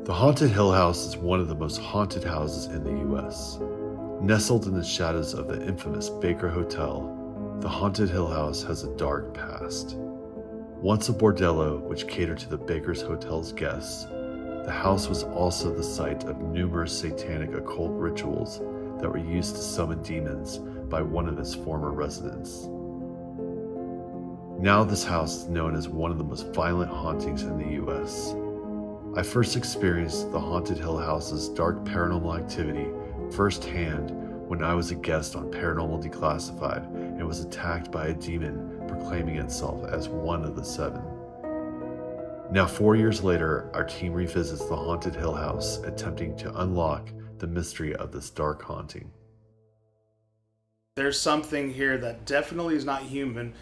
The Haunted Hill House is one of the most haunted houses in the U.S. Nestled in the shadows of the infamous Baker Hotel, the Haunted Hill House has a dark past. Once a bordello which catered to the Baker's Hotel's guests, the house was also the site of numerous satanic occult rituals that were used to summon demons by one of its former residents. Now this house is known as one of the most violent hauntings in the U.S. I first experienced the Haunted Hill House's dark paranormal activity firsthand when I was a guest on Paranormal Declassified and was attacked by a demon proclaiming itself as one of the seven. Now 4 years later, our team revisits the Haunted Hill House, attempting to unlock the mystery of this dark haunting. There's something here that definitely is not human,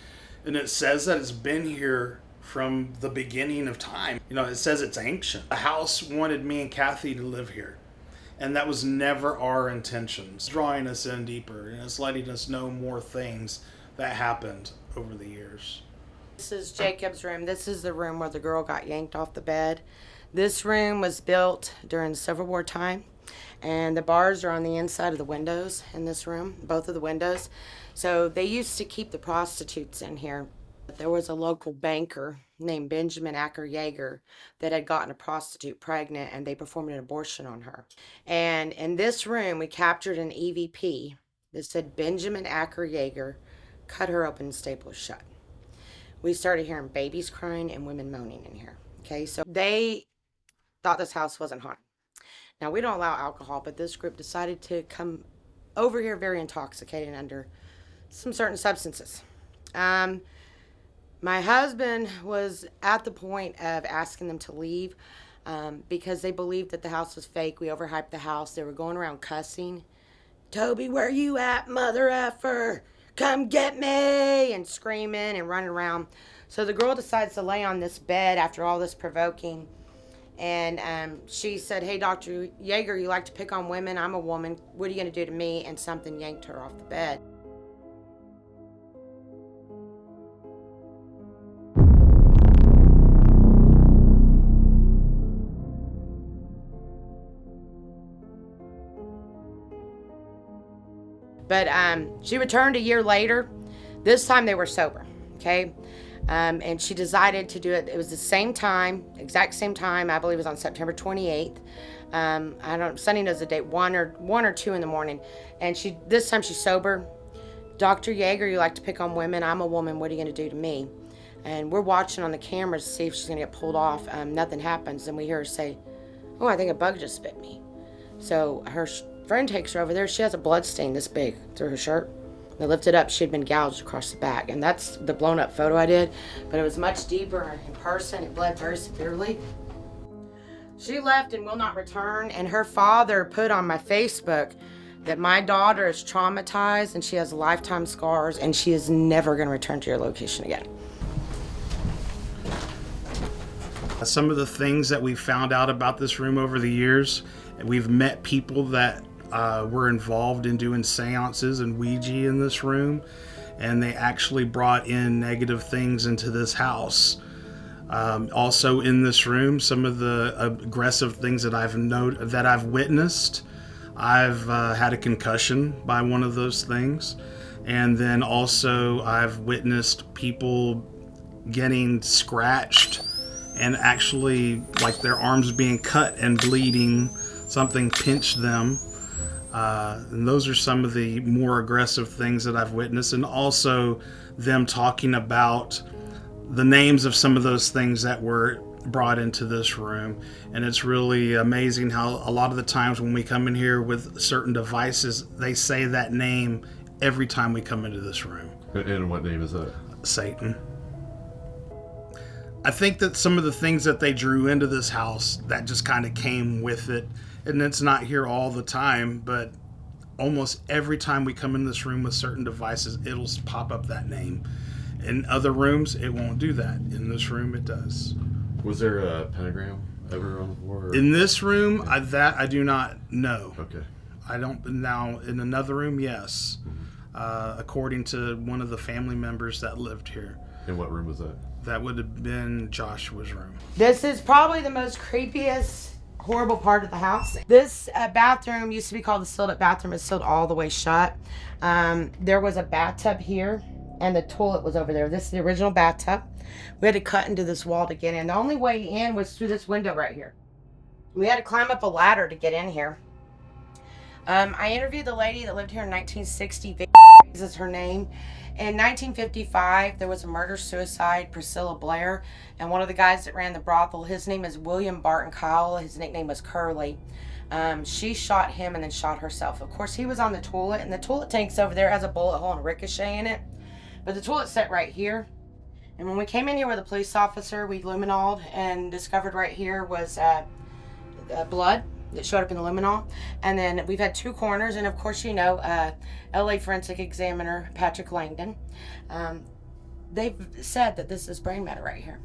and it says that it's been here from the beginning of time. You know, it says it's ancient. The house wanted me and Kathy to live here, and that was never our intentions. Drawing us in deeper, and it's letting us know more things that happened over the years. This is Jacob's room. This is the room where the girl got yanked off the bed. This room was built during the Civil War time, and the bars are on the inside of the windows in this room, both of the windows. So they used to keep the prostitutes in here. There was a local banker named Benjamin Acker Yeager that had gotten a prostitute pregnant, and they performed an abortion on her. And in this room, we captured an EVP that said Benjamin Acker Yeager cut her open and stapled shut. We started hearing babies crying and women moaning in here. Okay, so they thought this house wasn't haunted. Now, we don't allow alcohol, but this group decided to come over here very intoxicated under some certain substances. My husband was at the point of asking them to leave because they believed that the house was fake. We overhyped the house. They were going around cussing. "Toby, where you at, mother effer? Come get me!" and screaming and running around. So the girl decides to lay on this bed after all this provoking. And she said, "Hey, Dr. Yeager, you like to pick on women? I'm a woman. What are you going to do to me?" And something yanked her off the bed. But she returned a year later. This time they were sober, okay? And she decided to do it. It was the same time, exact same time. I believe it was on September 28th. Sunny knows the date, 1 or 2 in the morning. And this time she's sober. "Dr. Yeager, you like to pick on women. I'm a woman. What are you going to do to me?" And we're watching on the cameras to see if she's going to get pulled off. Nothing happens. And we hear her say, "Oh, I think a bug just bit me." So her friend takes her over there. She has a blood stain this big through her shirt. They lifted up, she had been gouged across the back. And that's the blown up photo I did, but it was much deeper in person. It bled very severely. She left and will not return, and her father put on my Facebook that my daughter is traumatized and she has lifetime scars and she is never going to return to your location again. Some of the things that we found out about this room over the years, we've met people that were involved in doing seances and Ouija in this room, and they actually brought in negative things into this house. Also in this room, some of the aggressive things that I've witnessed. I've had a concussion by one of those things, and then also I've witnessed people getting scratched and actually like their arms being cut and bleeding. Something pinched them. And those are some of the more aggressive things that I've witnessed, and also them talking about the names of some of those things that were brought into this room. And it's really amazing how a lot of the times when we come in here with certain devices, they say that name every time we come into this room. And what name is that? Satan. I think that some of the things that they drew into this house, that just kind of came with it. And it's not here all the time, but almost every time we come in this room with certain devices, it'll pop up that name. In other rooms, it won't do that. In this room, it does. Was there a pentagram ever on the floor? Or? In this room, I do not know. Okay. I don't. Now, in another room, yes. According to one of the family members that lived here. And what room was that? That would have been Joshua's room. This is probably the most creepiest horrible part of the house. This bathroom used to be called the sealed up bathroom. It's sealed all the way shut. There was a bathtub here and the toilet was over there. This is the original bathtub. We had to cut into this wall to get in. The only way in was through this window right here. We had to climb up a ladder to get in here. I interviewed the lady that lived here in 1960. This is her name. In 1955, there was a murder-suicide, Priscilla Blair, and one of the guys that ran the brothel, his name is William Barton Kyle. His nickname was Curly. She shot him and then shot herself. Of course, he was on the toilet, and the toilet tank's over there, has a bullet hole and a ricochet in it. But the toilet set right here. And when we came in here with a police officer, we luminoled and discovered right here was blood that showed up in the luminol. And then we've had 2 coroners, and of course, you know, LA forensic examiner Patrick Langdon. They've said that this is brain matter right here.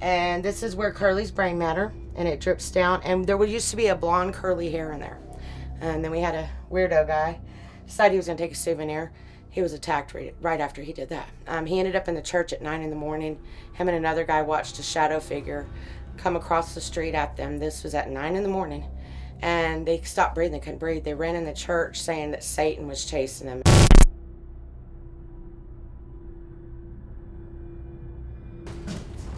And this is where Curly's brain matter, and it drips down. And there used to be a blonde curly hair in there. And then we had a weirdo guy decide he was gonna take a souvenir. He was attacked right after he did that. He ended up in the church at 9 in the morning. Him and another guy watched a shadow figure come across the street at them. This was at 9 in the morning. And they stopped breathing, they couldn't breathe. They ran in the church saying that Satan was chasing them.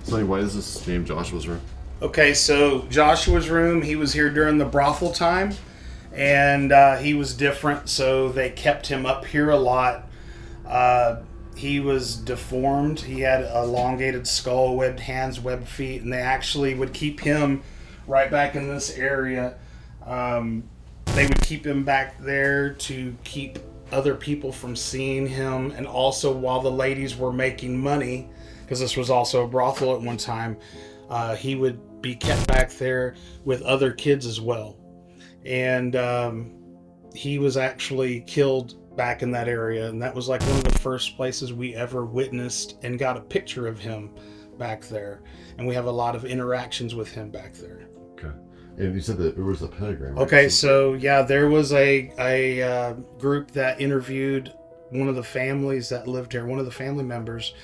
So why is this named Joshua's room? Okay, so Joshua's room, he was here during the brothel time, and he was different, so they kept him up here a lot. He was deformed. He had elongated skull, webbed hands, webbed feet, and they actually would keep him right back in this area. They would keep him back there to keep other people from seeing him, and also while the ladies were making money, because this was also a brothel at one time, he would be kept back there with other kids as well. And he was actually killed back in that area, and that was like one of the first places we ever witnessed and got a picture of him back there. And we have a lot of interactions with him back there. Okay. And you said that it was a pentagram, right? Okay, so yeah, there was a group that interviewed one of the families that lived here, one of the family members,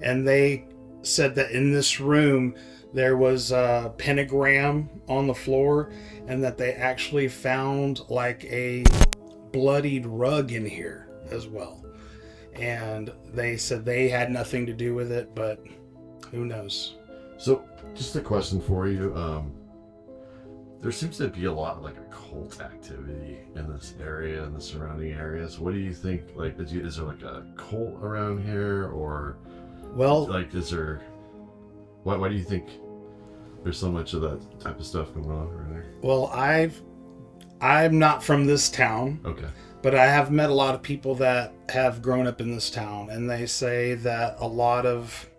and they said that in this room there was a pentagram on the floor, and that they actually found like a bloodied rug in here as well. And they said they had nothing to do with it, but who knows? So just a question for you. There seems to be a lot of like occult activity in this area and the surrounding areas. What do you think? Like, is there like a cult around here, or Well, like is there? Why do you think there's so much of that type of stuff going on over there? well, I'm not from this town. Okay. But I have met a lot of people that have grown up in this town, and they say that a lot of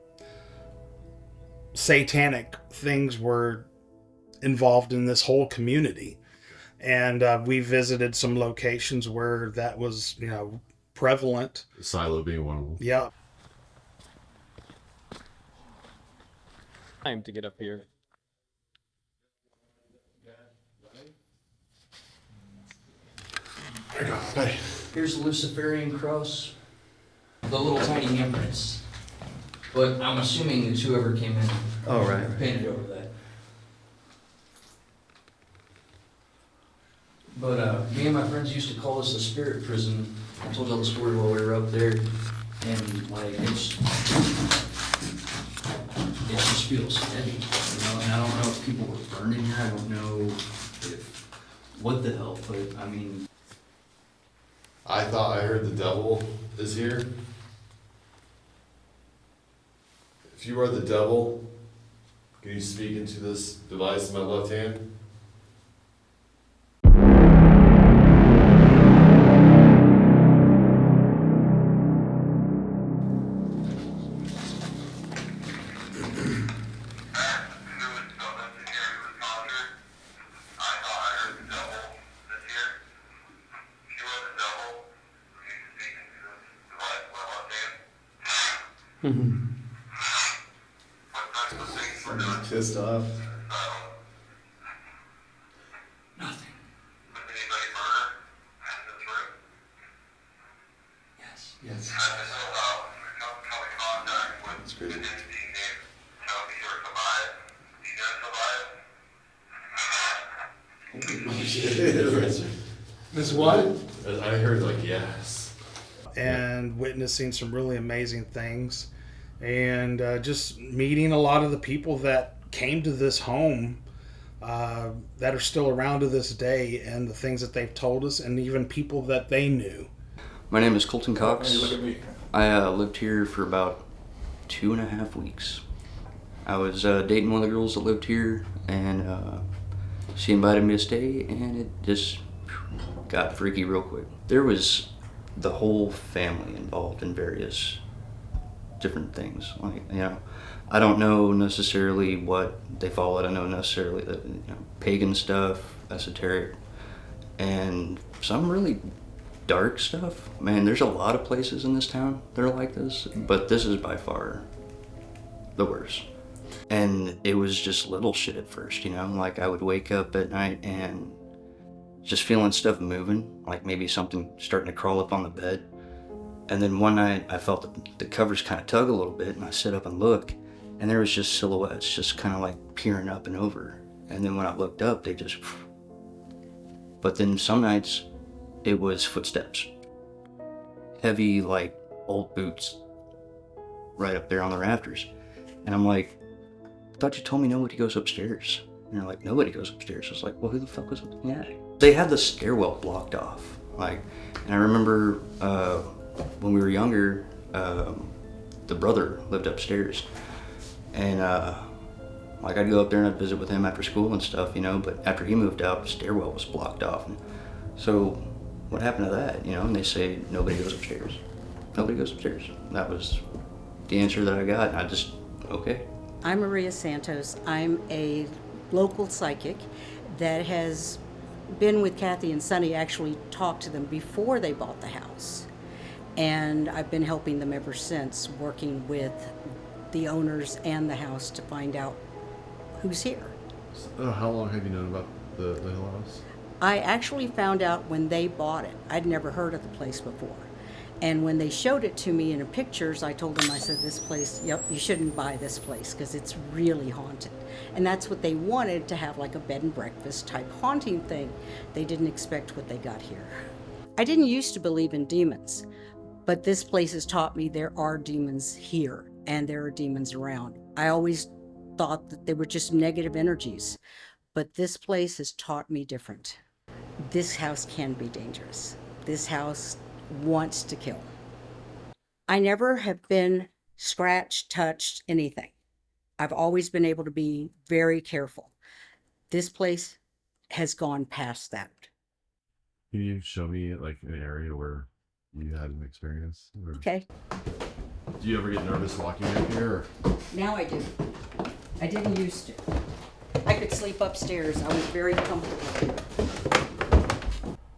satanic things were involved in this whole community. And we visited some locations where that was, prevalent. Silo being one of them. Yeah. Time to get up here. There you go. Hey. Here's the Luciferian cross, the little tiny handprints. But I'm assuming it's whoever came in and painted over that. But me and my friends used to call this a spirit prison. I told y'all the story while we were up there, and like it just feels heavy, And I don't know if people were burning here. I don't know what the hell, but I mean. I thought I heard the devil is here. If you are the devil, can you speak into this device in my left hand? I'm just pissed off. Nothing. Yes. Yes. That's crazy. Miss what? I heard like yes. And witnessing some really amazing things, and just meeting a lot of the people that came to this home that are still around to this day, and the things that they've told us, and even people that they knew. My name is Colton Cox. Hey, look at me. I lived here for about 2.5 weeks. I was dating one of the girls that lived here, and she invited me to stay, and it just got freaky real quick. There was the whole family involved in various different things. Like, you know, I don't know necessarily what they followed. I know necessarily the pagan stuff, esoteric, and some really dark stuff. Man, there's a lot of places in this town that are like this, but this is by far the worst. And it was just little shit at first, you know, like I would wake up at night and just feeling stuff moving, like maybe something starting to crawl up on the bed. And then one night I felt the covers kind of tug a little bit, and I sit up and look, and there was just silhouettes just kind of like peering up and over. And then when I looked up, they just, but then some nights it was footsteps, heavy like old boots right up there on the rafters. And I'm like, I thought you told me nobody goes upstairs. And they're like, nobody goes upstairs. I was like, well, who the fuck was up? Yeah. They had the stairwell blocked off. Like, and I remember when we were younger, the brother lived upstairs. And like I'd go up there and I'd visit with him after school and stuff, you know, but after he moved out, the stairwell was blocked off. And so what happened to that, you know? And they say, nobody goes upstairs. Nobody goes upstairs. That was the answer that I got. And I just, okay. I'm Maria Santos. I'm a local psychic that has been with Kathy and Sonny, actually talked to them before they bought the house. And I've been helping them ever since, working with the owners and the house to find out who's here. How long have you known about the Hill House? I actually found out when they bought it. I'd never heard of the place before. And when they showed it to me in the pictures, I told them, I said, this place, yep, you shouldn't buy this place because it's really haunted. And that's what they wanted, to have like a bed and breakfast type haunting thing. They didn't expect what they got here. I didn't used to believe in demons, but this place has taught me there are demons here and there are demons around. I always thought that they were just negative energies, but this place has taught me different. This house can be dangerous. This house wants to kill. I never have been scratched, touched, anything. I've always been able to be very careful. This place has gone past that. Can you show me like an area where you had an experience? Or... Okay. Do you ever get nervous walking in here? Or... Now I do. I didn't used to. I could sleep upstairs. I was very comfortable.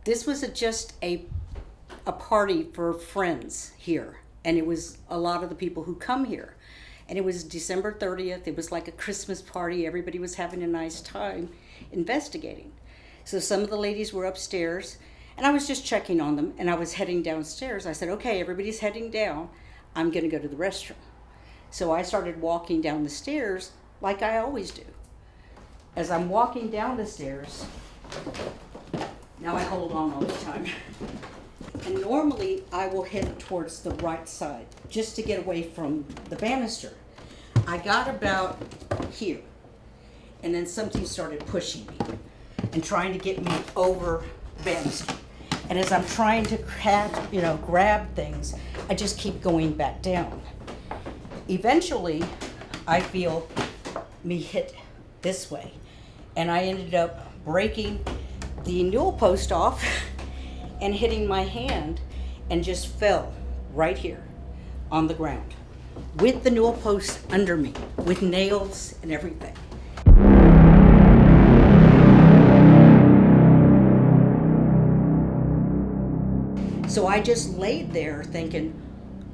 This was just a party for friends here, and it was a lot of the people who come here. And it was December 30th. It was like a Christmas party. Everybody was having a nice time investigating. So some of the ladies were upstairs, and I was just checking on them, and I was heading downstairs. I said, okay, everybody's heading down. I'm gonna go to the restroom. So I started walking down the stairs like I always do. As I'm walking down the stairs, now I hold on all the time. And normally I will head towards the right side just to get away from the banister. I got about here, and then something started pushing me and trying to get me over the banister. And as I'm trying to grab things, I just keep going back down. Eventually, I feel me hit this way, and I ended up breaking the newel post off and hitting my hand, and just fell right here on the ground with the newel post under me, with nails and everything. So I just laid there thinking,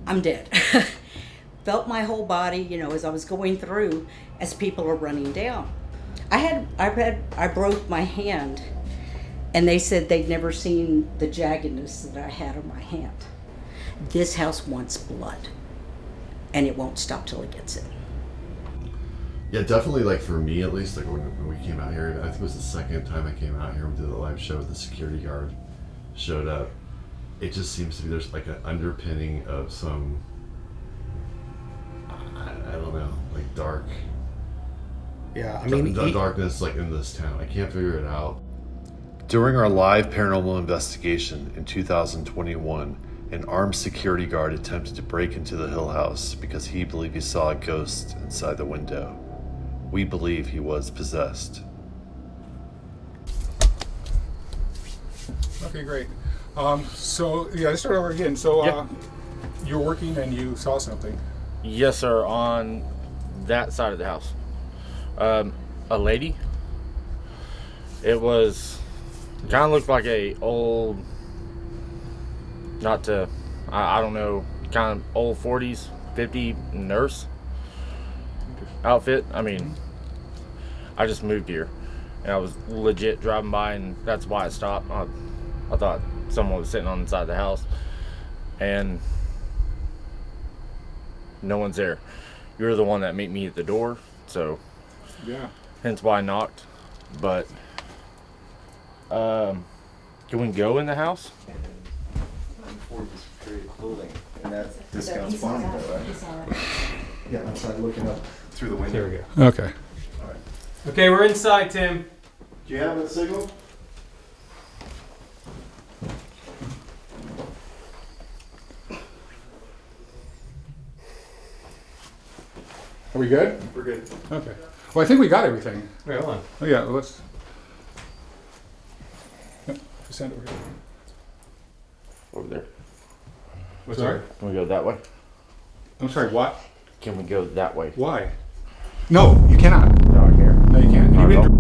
I'm dead. Felt my whole body, as I was going through, as people are running down. I broke my hand, and they said they'd never seen the jaggedness that I had on my hand. This house wants blood, and it won't stop till it gets it. Yeah, definitely. Like for me, at least, like when we came out here, I think it was the second time I came out here and did the live show. The security guard showed up. It just seems to be there's like an underpinning of some, I don't know, like dark. Yeah, I mean, darkness like in this town. I can't figure it out. During our live paranormal investigation in 2021, an armed security guard attempted to break into the Hill House because he believed he saw a ghost inside the window. We believe he was possessed. Okay, great. So yeah, let's start over again. So you were working and you saw something. Yes, sir. On that side of the house, a lady. It was kind of looked like a old, I don't know, kind of old 40s, 50 nurse outfit. I mean, I just moved here, and I was legit driving by, and that's why I stopped. I thought someone was sitting on the side of the house, and no one's there. You're the one that met me at the door, so Yeah. hence why I knocked. But can we go in the house? For this period of clothing, and that discounts farming, though, right? Yeah, outside looking up through the window. There we go. Okay. Okay, we're inside, Tim. Do you have a signal? Are we good? We're good. Okay. Well, I think we got everything. Wait, hold on. Oh yeah, well, let's. Yep, just send it over here. Over there. What's that? Can we go that way? I'm sorry. What? Can we go that way? Why? No, you cannot. No, I can't. No, you can't. All right,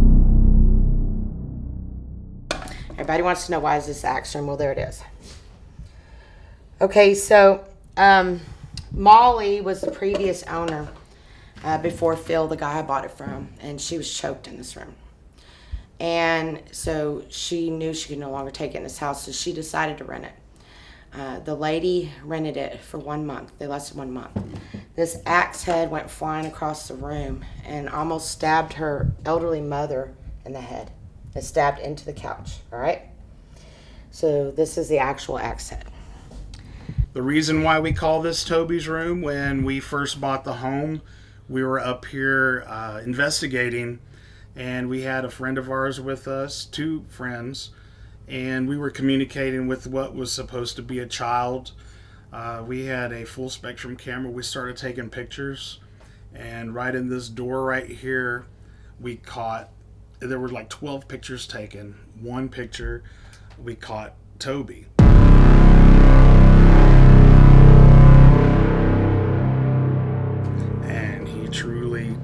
Everybody wants to know, why is this axe room? Well, there it is. Okay, so Molly was the previous owner before Phil, the guy I bought it from, and she was choked in this room. And so she knew she could no longer take it in this house, so she decided to rent it. The lady rented it for 1 month. They lasted 1 month. This axe head went flying across the room and almost stabbed her elderly mother in the head. It stabbed into the couch, all right? So this is the actual axe head. The reason why we call this Toby's room, when we first bought the home, we were up here investigating, and we had a friend of ours with us, 2 friends, and we were communicating with what was supposed to be a child. We had a full spectrum camera. We started taking pictures, and right in this door right here, we caught, there were like 12 pictures taken. One picture, we caught Toby. And he truly,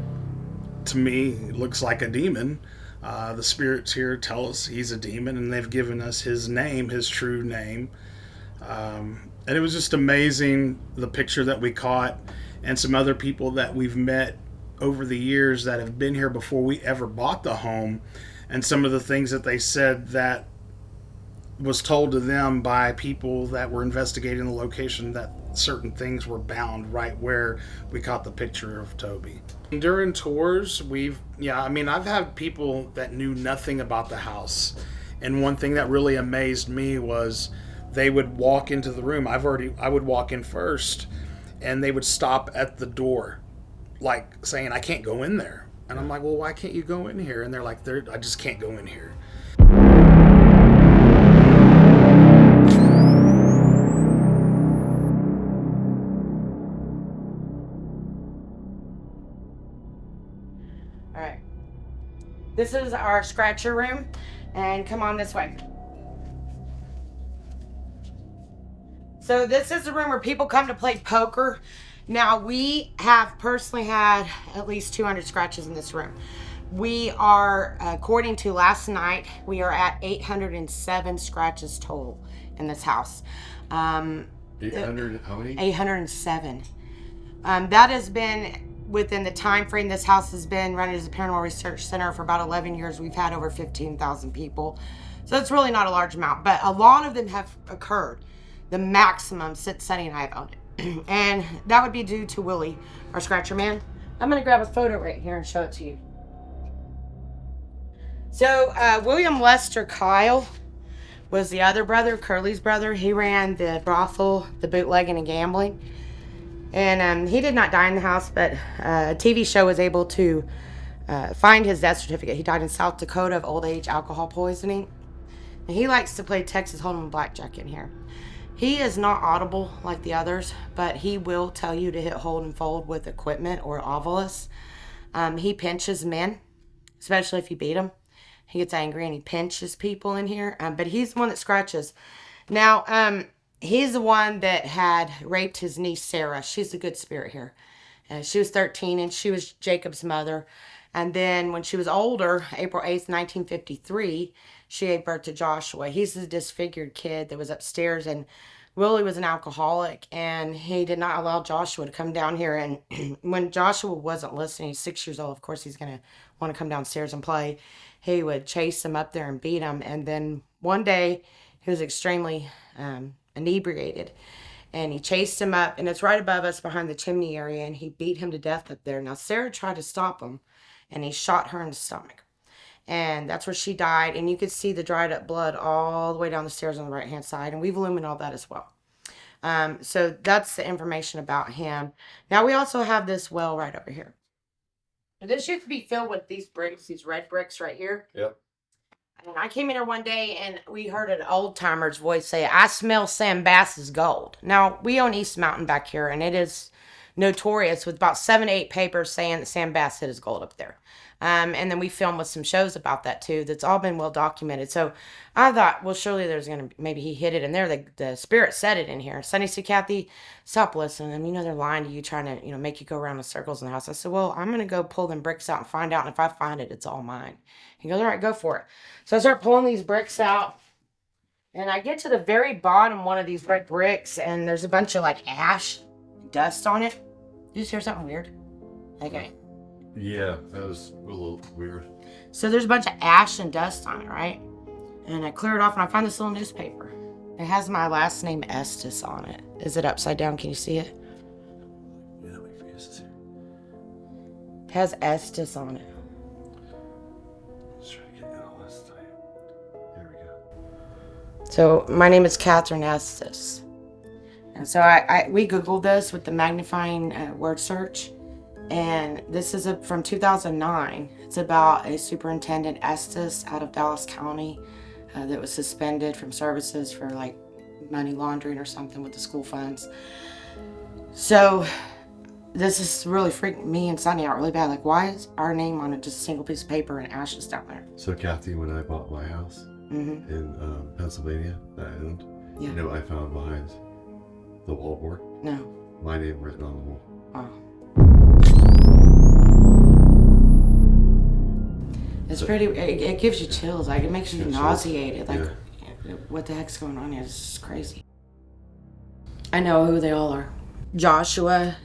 to me, looks like a demon. The spirits here tell us he's a demon, and they've given us his name, his true name. And it was just amazing, the picture that we caught, and some other people that we've met over the years that have been here before we ever bought the home, and some of the things that they said that was told to them by people that were investigating the location, that certain things were bound right where we caught the picture of Toby. During tours, I've had people that knew nothing about the house, and one thing that really amazed me was they would walk into the room. I would walk in first, and they would stop at the door, like saying, "I can't go in there." And I'm like, "Well, why can't you go in here?" And they're like, "I just can't go in here." All right. This is our scratcher room, and come on this way. So this is the room where people come to play poker. Now, we have personally had at least 200 scratches in this room. We are, according to last night, we are at 807 scratches total in this house. 800, how many? 807. That has been within the time frame this house has been running as a paranormal research center for about 11 years. We've had over 15,000 people. So it's really not a large amount, but a lot of them have occurred. The maximum since Sunny and I have owned it. And that would be due to Willie, our scratcher man. I'm going to grab a photo right here and show it to you. So, William Lester Kyle was the other brother, Curly's brother. He ran the brothel, the bootlegging and gambling. And he did not die in the house, but a TV show was able to find his death certificate. He died in South Dakota of old age alcohol poisoning. And he likes to play Texas Hold'em and blackjack in here. He is not audible like the others, but he will tell you to hit hold and fold with equipment or ovilus. He pinches men, especially if you beat him. He gets angry and he pinches people in here, but he's the one that scratches. Now, he's the one that had raped his niece, Sarah. She's a good spirit here. She was 13 and she was Jacob's mother. And then when she was older, April 8th, 1953, she gave birth to Joshua. He's the disfigured kid that was upstairs, and Willie was an alcoholic, and he did not allow Joshua to come down here. And when Joshua wasn't listening, he's 6 years old, of course he's going to want to come downstairs and play. He would chase him up there and beat him. And then one day, he was extremely inebriated, and he chased him up, and it's right above us behind the chimney area, and he beat him to death up there. Now, Sarah tried to stop him, and he shot her in the stomach. And that's where she died. And you could see the dried up blood all the way down the stairs on the right-hand side. And we've illuminated all that as well. So that's the information about him. Now, we also have this well right over here. This used to be filled with these bricks, these red bricks right here. Yep. And I came in here one day and we heard an old timer's voice say, "I smell Sam Bass's gold." Now, we own East Mountain back here, and it is notorious with about 7 to 8 papers saying that Sam Bass hid his gold up there. And then we filmed with some shows about that too. That's all been well documented. So I thought, well, surely there's going to, maybe he hid it in there. The spirit said it in here. Sonny said, "Kathy, stop listening. You know, they're lying to you, trying to, make you go around in circles in the house." I said, "Well, I'm going to go pull them bricks out and find out. And if I find it, it's all mine." He goes, "All right, go for it." So I start pulling these bricks out. And I get to the very bottom one of these red bricks, and there's a bunch of ash, dust on it. Did you just hear something weird? Okay. Yeah, that was a little weird. So there's a bunch of ash and dust on it, right? And I clear it off, and I find this little newspaper. It has my last name Estes on it. Is it upside down? Can you see it? Yeah, wait for you to here. It has Estes on it. Let's try to get it all this time. There we go. So my name is Catherine Estes. And so we Googled this with the magnifying word search. And this is from 2009. It's about a Superintendent Estes out of Dallas County that was suspended from services for money laundering or something with the school funds. So this is really freaking me and Sonny out really bad. Why is our name on it just a single piece of paper and ashes down there? So Kathy, when I bought my house in Pennsylvania that I owned, you know what I found behind the wallboard? No. My name written on the wall. Oh. It's pretty, it gives you chills. It makes you nauseated. What the heck's going on here? This is crazy. I know who they all are. Joshua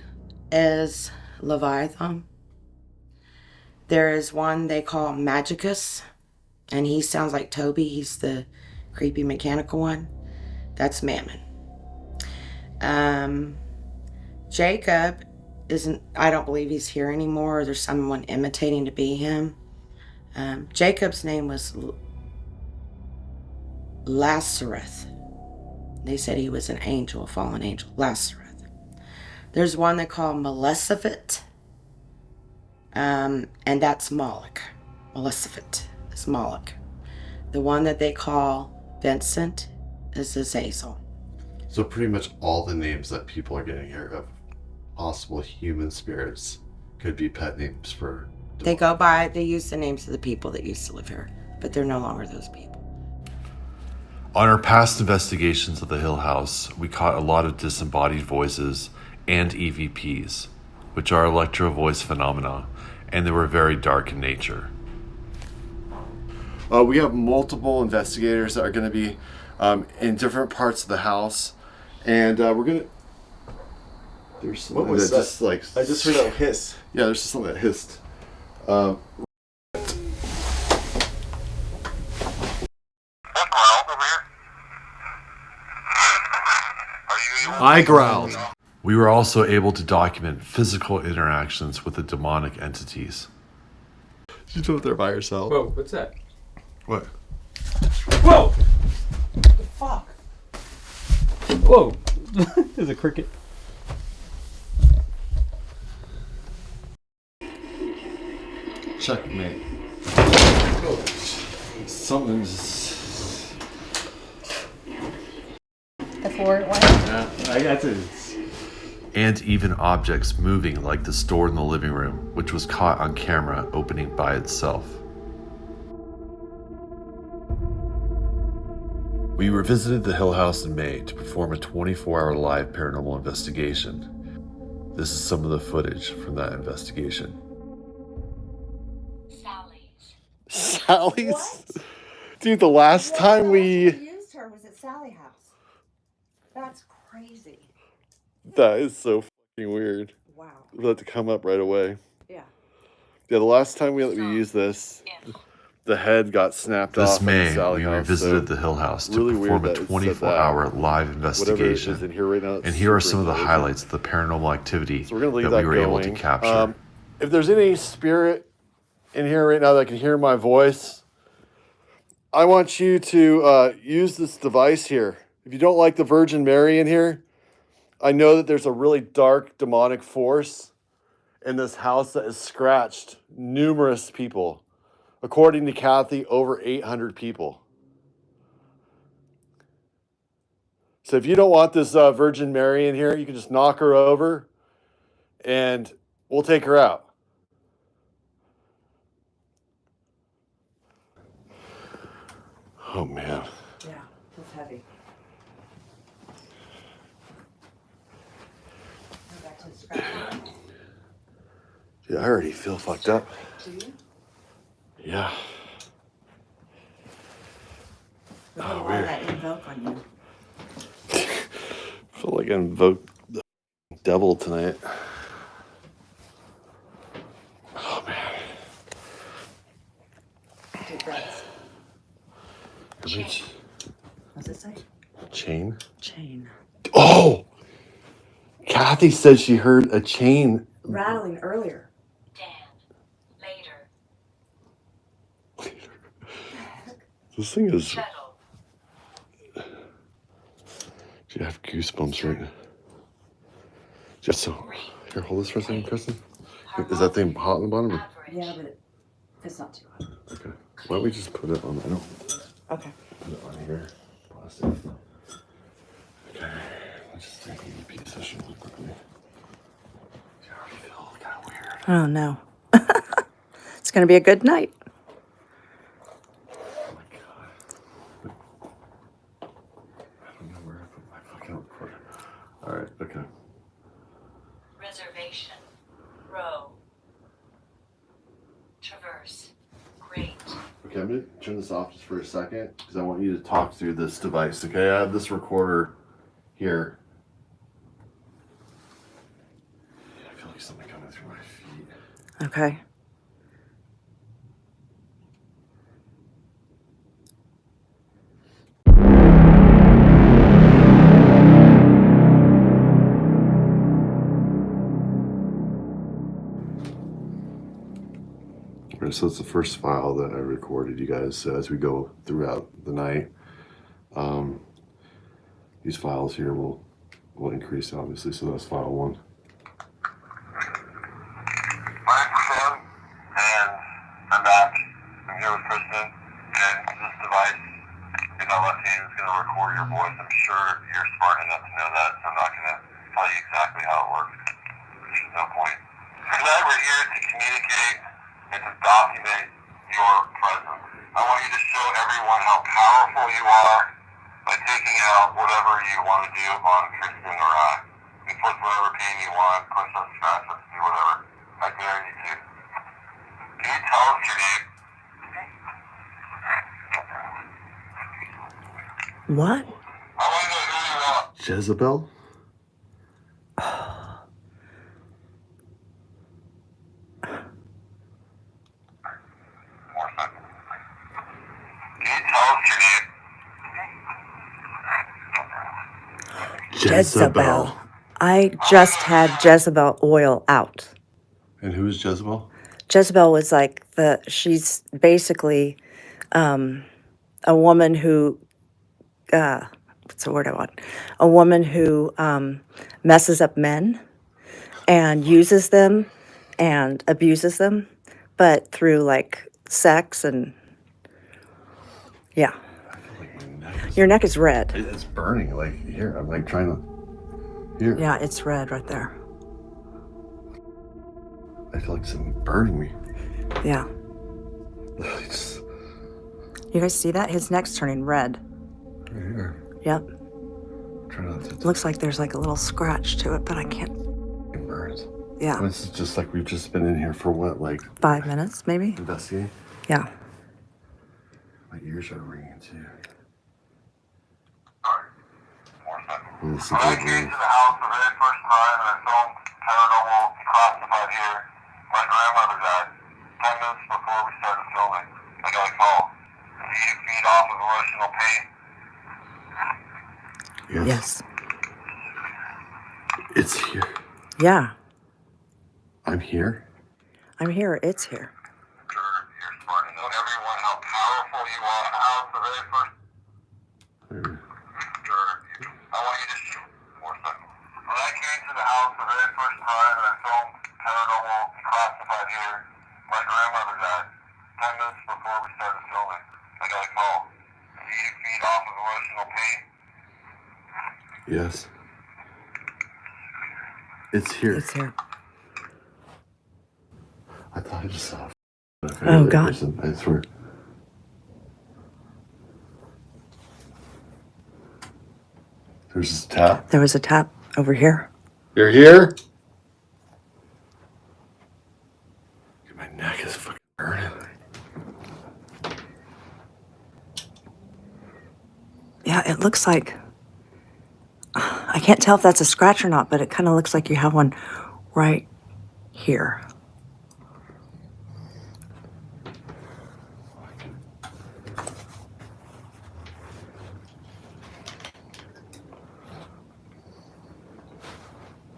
is Leviathan. There is one they call Magicus, and he sounds like Toby. He's the creepy mechanical one. That's Mammon. Jacob isn't, I don't believe he's here anymore, or there's someone imitating to be him. Jacob's name was Lazarus. They said he was an angel, a fallen angel, Lazarus. There's one they call Maleficent, and that's Moloch. Maleficent is Moloch. The one that they call Vincent is Azazel. So pretty much all the names that people are getting here of possible human spirits could be pet names for... They use the names of the people that used to live here, but they're no longer those people. On our past investigations of the Hill House, we caught a lot of disembodied voices and EVPs, which are electro voice phenomena, and they were very dark in nature. We have multiple investigators that are going to be in different parts of the house, and we're going to... There's something what was that that? just like... I just heard a hiss. Yeah, there's just something that hissed. I growled. We were also able to document physical interactions with the demonic entities. You do it there by yourself. Whoa, what's that? What? Whoa! What the fuck? Whoa. There's a cricket. Checkmate. Something just... That's where it went. Yeah, I got to... And even objects moving like the store in the living room, which was caught on camera opening by itself. We revisited the Hill House in May to perform a 24-hour live paranormal investigation. This is some of the footage from that investigation. Sally's? What? Dude, the last time we... used her was at Sally House. That's crazy. That is so fucking weird. Wow. We'll have to come up right away. Yeah. Yeah, the last time we used this, the head got snapped off. This May, at Sally we House, revisited so the Hill House to really perform a weird that it said 24-hour that. live Whatever it investigation. is in here right now, it's And here are some of the super highlights of the paranormal activity So we're gonna leave that we that were able to going. capture. If there's any spirit in here right now that can hear my voice, I want you to use this device here. If you don't like the Virgin Mary in here, I know that there's a really dark demonic force in this house that has scratched numerous people. According to Kathy, over 800 people. So if you don't want this Virgin Mary in here, you can just knock her over and we'll take her out. Oh, man. Yeah, that's heavy. Go back to the scratch. Dude, I already feel fucked up. Do you? Yeah. Look at all that invoke on you. I feel like I invoked the devil tonight. Oh, man. Deep breaths. What's it say? Chain? Chain. Oh! Kathy said she heard a chain. Rattling earlier. This thing is... Do you have goosebumps right now? Just so... Here, hold this for a second, Kristen. Is that thing hot on the bottom? Yeah, but it's not too hot. Okay. Why don't we just put it on... I don't... Okay. Put it on here. Plastic. Okay. Let's just take a repeat session real quickly. I already feel kind of weird. Oh, no. It's going to be a good night. Oh my god. I don't know where I put my fucking recorder. Alright, okay. Reservation. Row. Traverse. Great. Okay, I'm going to turn this off just for a second because I want you to talk through this device. Okay, I have this recorder here. I feel like something coming through my feet. Okay. Alright, so it's the first file that I recorded, you guys. So as we go throughout the night, these files here will increase, obviously. So that's file 1. My name's Sam, and I'm back. I'm here with Kristen, and this device in my left hand is going to record your voice. I'm sure you're smart enough to know that, so I'm not going to tell you exactly how it works. There's no point. Tonight we're here to communicate and to document your presence. I want you to show everyone how powerful you are by taking out whatever you want to do on Kristen or I. Inflict whatever pain you want, push us, scratch us, do whatever. I dare you to. Can you tell us your name? What? I want to know who you are. Jezebel? Can you tell us your name? Jezebel. I just had Jezebel oil out. And who is Jezebel? Jezebel was like she's basically a woman who, what's the word I want? A woman who messes up men and uses them and abuses them, but through like sex and, yeah. I feel like my neck is... Your neck is red. It's burning, like, here, I'm like trying to... Here. Yeah, it's red right there. I feel like something burning me. Yeah. It's You guys see that? His neck's turning red. right here. Yep. Try not to... Looks like there's like a little scratch to it, but I can't. It burns. Yeah. This is just like we've just been in here for what, like... 5 minutes, maybe? Investigating? Yeah. My ears are ringing too. When I came to the house the very first time and I filmed Paranormal Classified here, my grandmother died. 10 minutes before we started filming, I got a call. Do you feed off of emotional pain? Yes. It's here. Yeah. I'm here? I'm here. It's here. You're smart to know everyone how powerful you are. House the very first. I want you to shoot for a second. When I came to the house the very first time and I filmed Paranormal Classified here, my grandmother died. 10 minutes before we started filming, I got a call. Do you feed off of emotional pain? Yes. It's here. It's here. I thought I just saw a Oh, God. person. I swear. There's this tap. There was a tap over here. You're here? My neck is fucking burning. Yeah, it looks like... I can't tell if that's a scratch or not, but it kind of looks like you have one right here.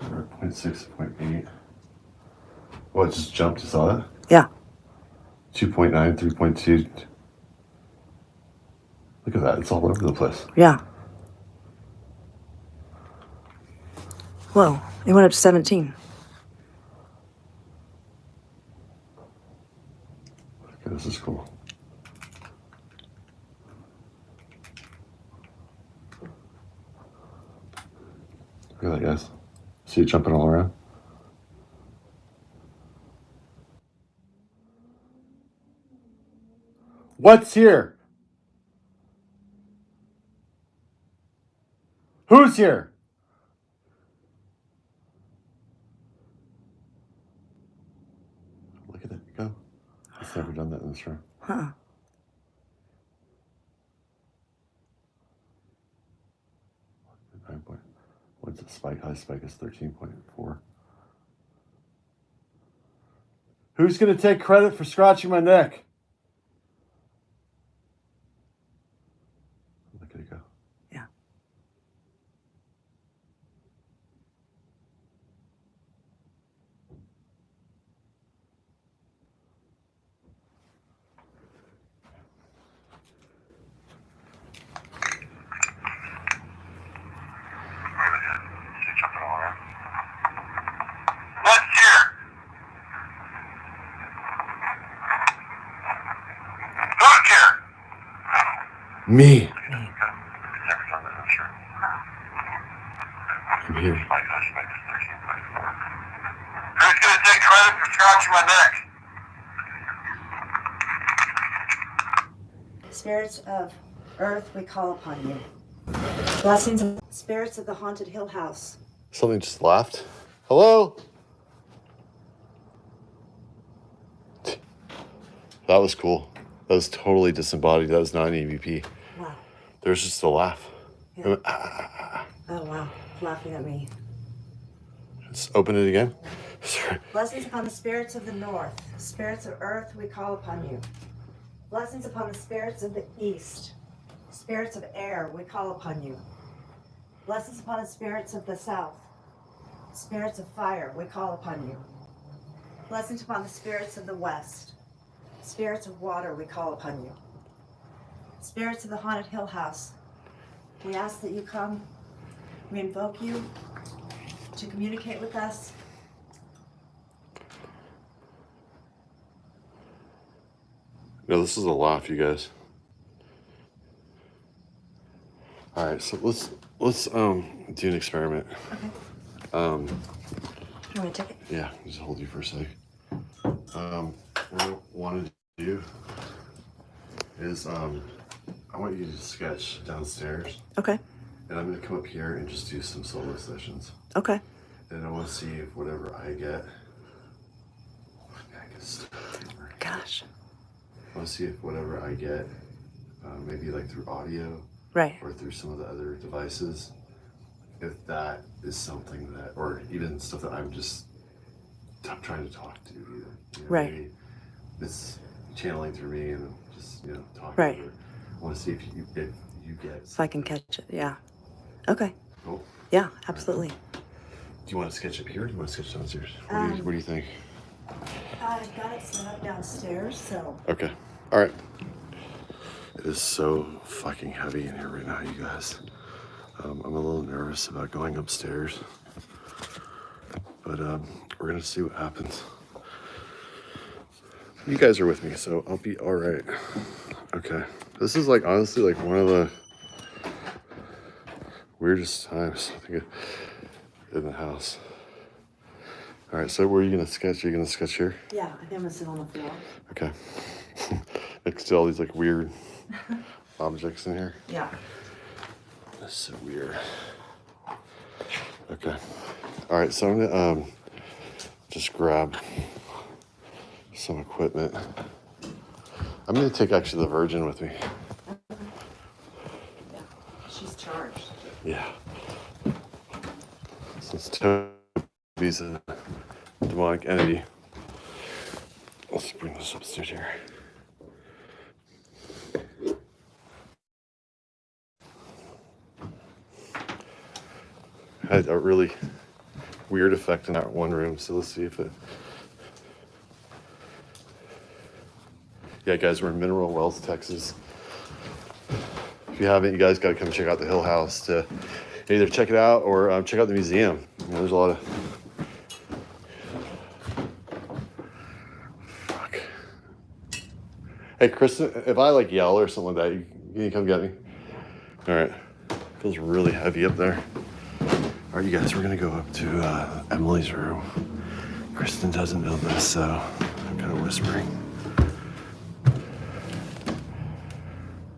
We're at 0.6, 0.8. Oh, it just jumped. You saw that? Yeah. 2.9, 3.2. Look at that. It's all over the place. Yeah. Whoa, it went up to 17. Okay, this is cool. Look at that, guys. See it jumping all around? What's here? Who's here? Look at it go. It's never done that in this room. Huh. What's the spike? High spike is 13.4. Who's going to take credit for scratching my neck? Look at it go. Yeah. What's here? Who's here? Me. I'm here. Who's going to take credit for scratching my neck? Spirits of earth, we call upon you. Blessings of spirits of the haunted hill house. Something just laughed. Hello? That was cool. That was totally disembodied. That was not an EVP. Wow. There was just a laugh. Yeah. Oh, wow. Laughing at me. Let's open it again. Sorry. Blessings upon the spirits of the north. Spirits of earth, we call upon you. Blessings upon the spirits of the east. Spirits of air, we call upon you. Blessings upon the spirits of the south. Spirits of fire, we call upon you. Blessings upon the spirits of the west. Spirits of water, we call upon you. Spirits of the haunted hill house, we ask that you come. We invoke you to communicate with us. No, this is a laugh, you guys. All right, so let's do an experiment. Okay. You want to take it? Yeah, just hold you for a sec. What I want to do is I want you to sketch downstairs, Okay. and I'm gonna come up here and just do some solo sessions. Okay. And I want to see if whatever I get. Gosh. I want to see if whatever I get, maybe like through audio, Right. or through some of the other devices, if that is something that, or even stuff that I'm just trying to talk to you. You know, Right. maybe it's channeling through me and just talking. Right. Over. I want to see if you get. If I can catch it, yeah. Okay. Cool. Yeah, absolutely. Do you want to sketch up here or do you want to sketch downstairs? What do you think? I've got it set up downstairs, so. Okay. All right. It is so fucking heavy in here right now, you guys. I'm a little nervous about going upstairs, but we're gonna see what happens. You guys are with me, so I'll be all right. Okay. This is like honestly like one of the weirdest times I think in the house. All right. So where are you gonna sketch? Are you gonna sketch here? Yeah, I think I'm gonna sit on the floor. Okay. Next to all these like weird objects in here. Yeah. That's so weird. Okay. All right, so I'm gonna just grab some equipment. I'm gonna take actually the Virgin with me. Yeah. She's charged. Yeah. Since Toby's a demonic entity, let's bring this upstairs here. Had a really weird effect in that one room, so let's see if it. Yeah, guys, we're in Mineral Wells, Texas. If you haven't, you guys got to come check out the Hill House to either check it out or check out the museum. There's a lot of. Fuck. Hey, Kristen, if I like yell or something like that, can you come get me? All right. Feels really heavy up there. All right, you guys, we're gonna go up to Emily's room. Kristen doesn't know this, so I'm kind of whispering.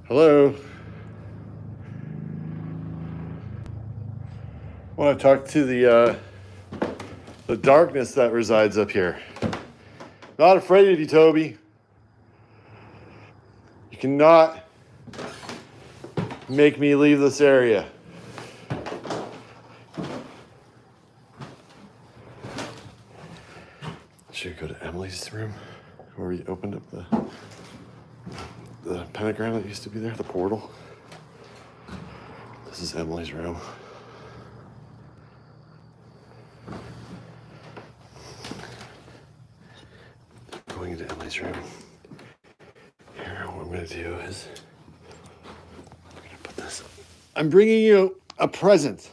Hello. I want to talk to the darkness that resides up here. Not afraid of you, Toby. You cannot make me leave this area. Should we go to Emily's room where we opened up the pentagram that used to be there, the portal? This is Emily's room. Going into Emily's room. Here, what I'm gonna do is I'm gonna put this. I'm bringing you a present.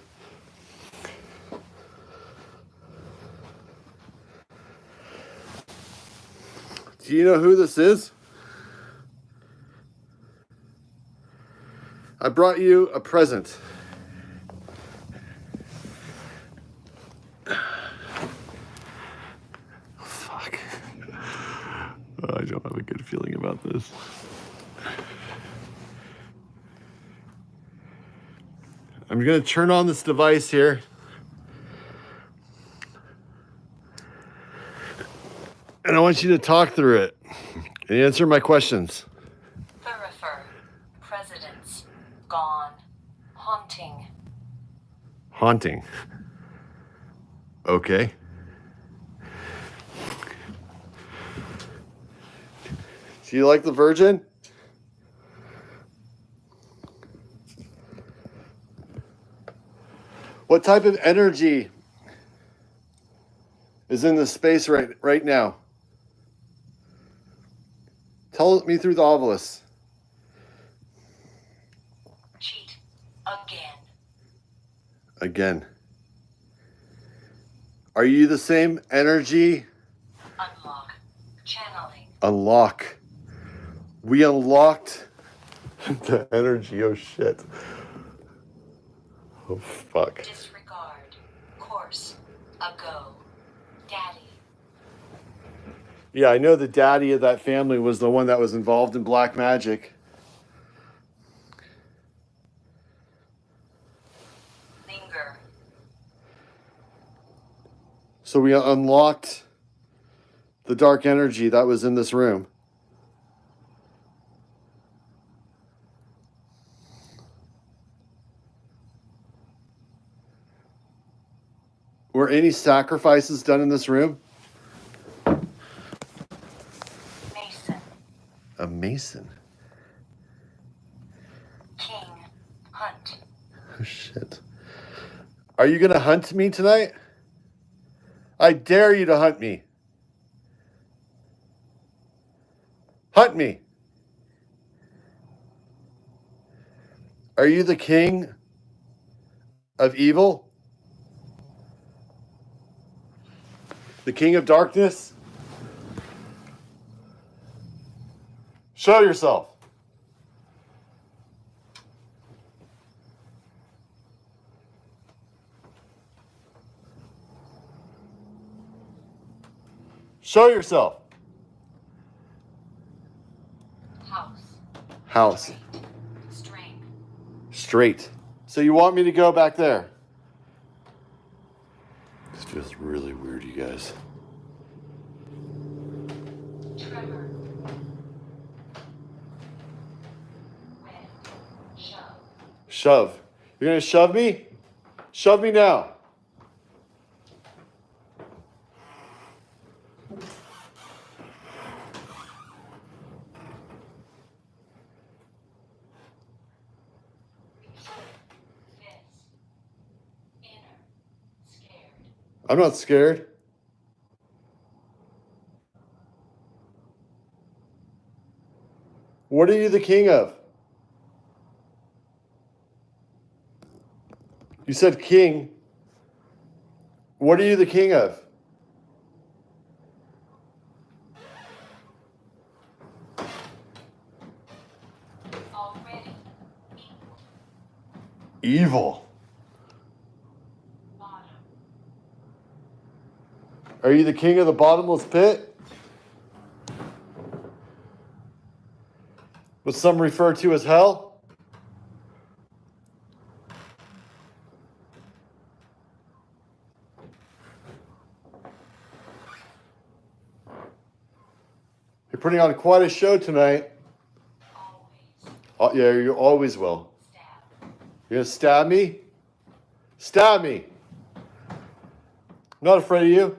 Do you know who this is? I brought you a present. Fuck. I don't have a good feeling about this. I'm gonna turn on this device here. And I want you to talk through it and answer my questions. Thoroughfare. Presidents. Gone. Haunting. Haunting. Okay. Do you like the Virgin? What type of energy is in this space right now. Tell me through the obelisk. Cheat again. Again. Are you the same energy? Unlock. Channeling. Unlock. We unlocked the energy. Oh shit. Oh fuck. Disregard. Course. Ago. Daddy. Yeah, I know the daddy of that family was the one that was involved in black magic. Linger. So we unlocked the dark energy that was in this room. Were any sacrifices done in this room? Mason. A mason. King. Hunt. Oh shit. Are you gonna hunt me tonight? I dare you to hunt me. Hunt me. Are you the king of evil? The king of darkness? Show yourself. Show yourself. House. Straight. So you want me to go back there? This feels really weird, you guys. Tremor. Wind. Shove. Shove. You're gonna shove me? Shove me now. I'm not scared. What are you the king of? You said king. What are you the king of? Already. Evil. Are you the king of the bottomless pit? What some refer to as hell? You're putting on quite a show tonight. Oh, yeah, you always will. You're gonna stab me? Stab me. I'm not afraid of you.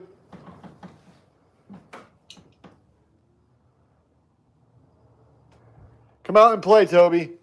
Come out and play, Toby.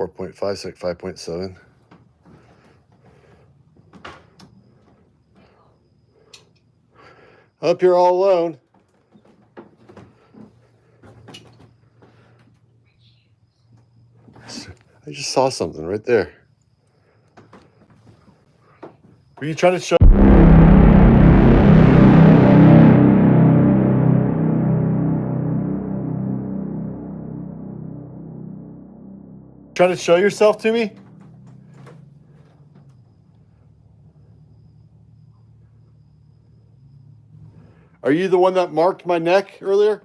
.5, 5.7. Up here all alone. I just saw something right there. Were you trying to show? Trying to show yourself to me? Are you the one that marked my neck earlier?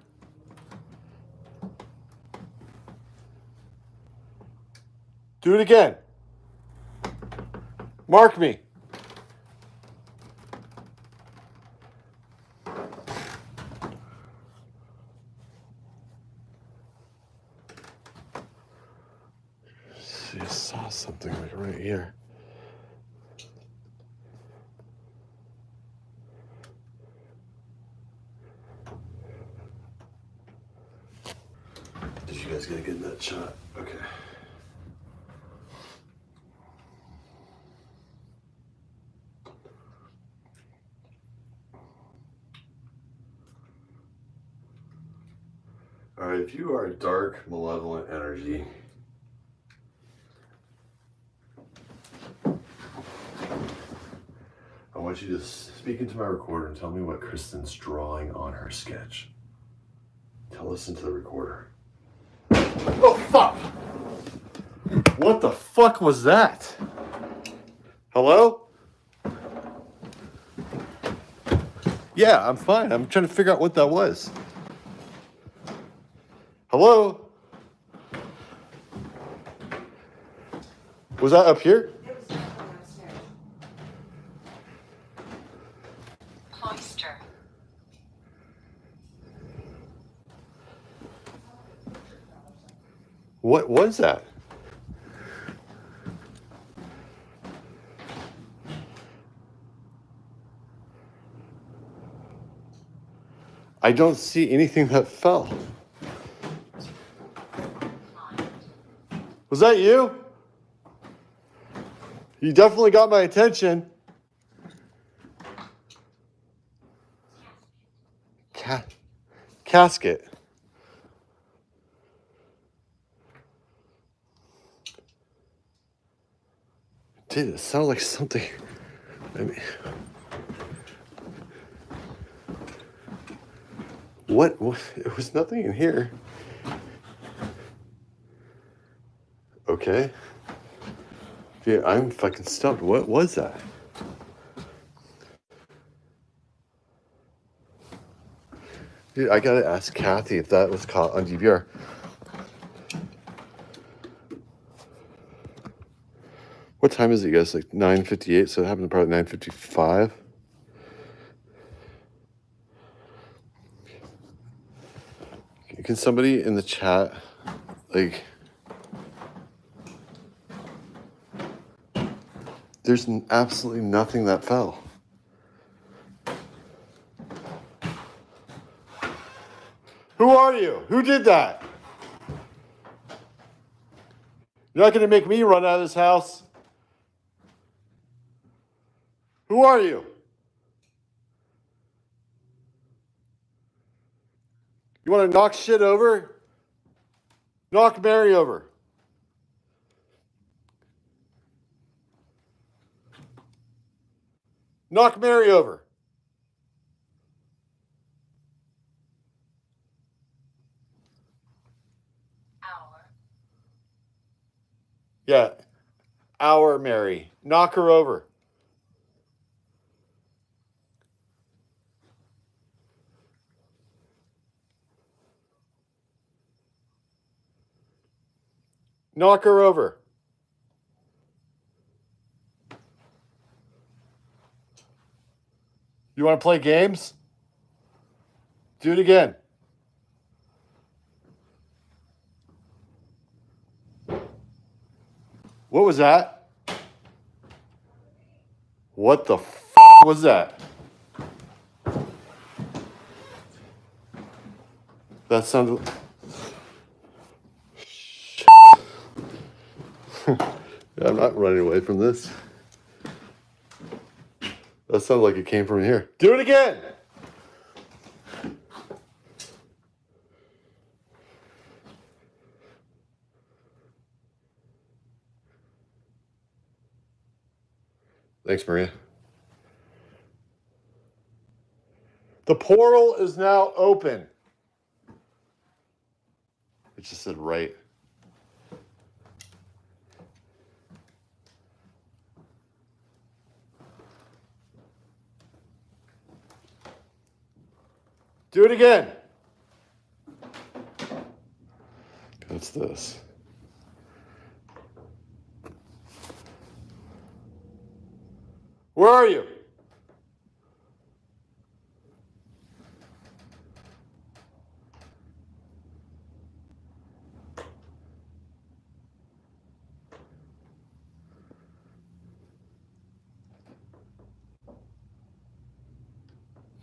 Do it again. Mark me. he's gonna get in that shot. Okay. All right, if you are a dark, malevolent energy, I want you to speak into my recorder and tell me what Kristen's drawing on her sketch. Tell us into the recorder. Oh, fuck! What the fuck was that? Hello? Yeah, I'm fine. I'm trying to figure out what that was. Hello? Was that up here? It was definitely upstairs. Cloister. What was that? I don't see anything that fell. Was that you? You definitely got my attention. Casket. Dude, it sounded like something. I mean, what? There was nothing in here. Okay. Dude, I'm fucking stumped. What was that? Dude, I gotta ask Kathy if that was caught on DVR. What time is it, guys? Like 9:58, so it happened probably 9:55. Can somebody in the chat, like, there's absolutely nothing that fell. Who are you? Who did that? You're not going to make me run out of this house. Who are you? You want to knock shit over? Knock Mary over. Knock Mary over. Hour. Yeah. Our Mary. Knock her over. Knock her over. You want to play games? Do it again. What was that? What the f*** was that? That sounded... I'm not running away from this. That sounded like it came from here. Do it again! Thanks, Maria. The portal is now open. It just said right. Do it again. What's this? Where are you?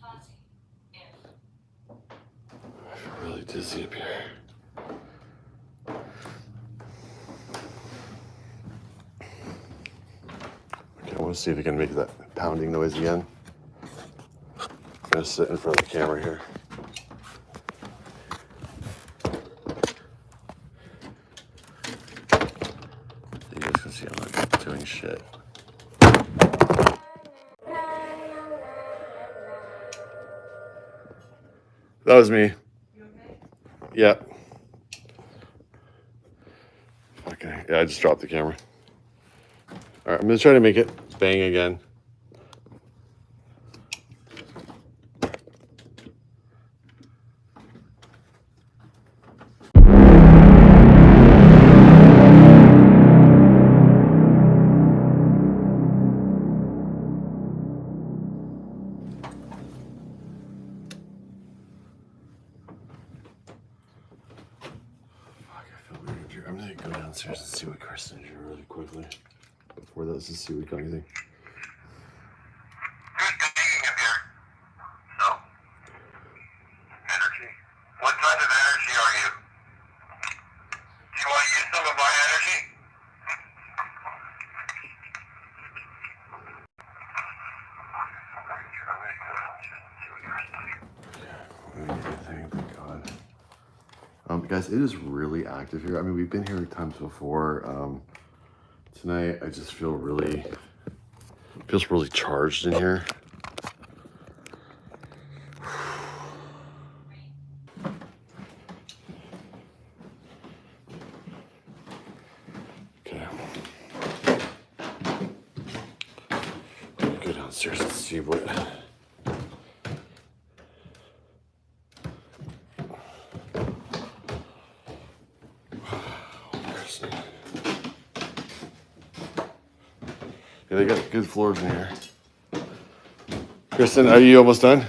Fuzzy. If. I feel really dizzy up here. want to see if we can make that pounding noise again. I'm gonna sit in front of the camera here. You guys can see I'm not doing shit. That was me. You okay? Yeah. Okay. Yeah, I just dropped the camera. All right, I'm gonna try to make it bang again. I'm gonna go downstairs and see what Kristen did really quickly. Before that, let's just see what we got anything. Energy. What kind of energy are you? Do you want to use some of my energy? Thank God. Guys, it is really active here. I mean, we've been here times before. Tonight, I just feel feels really charged in here. Okay. Let me go downstairs and see what. Yeah, they got good floors in here. Kristen, are you almost done?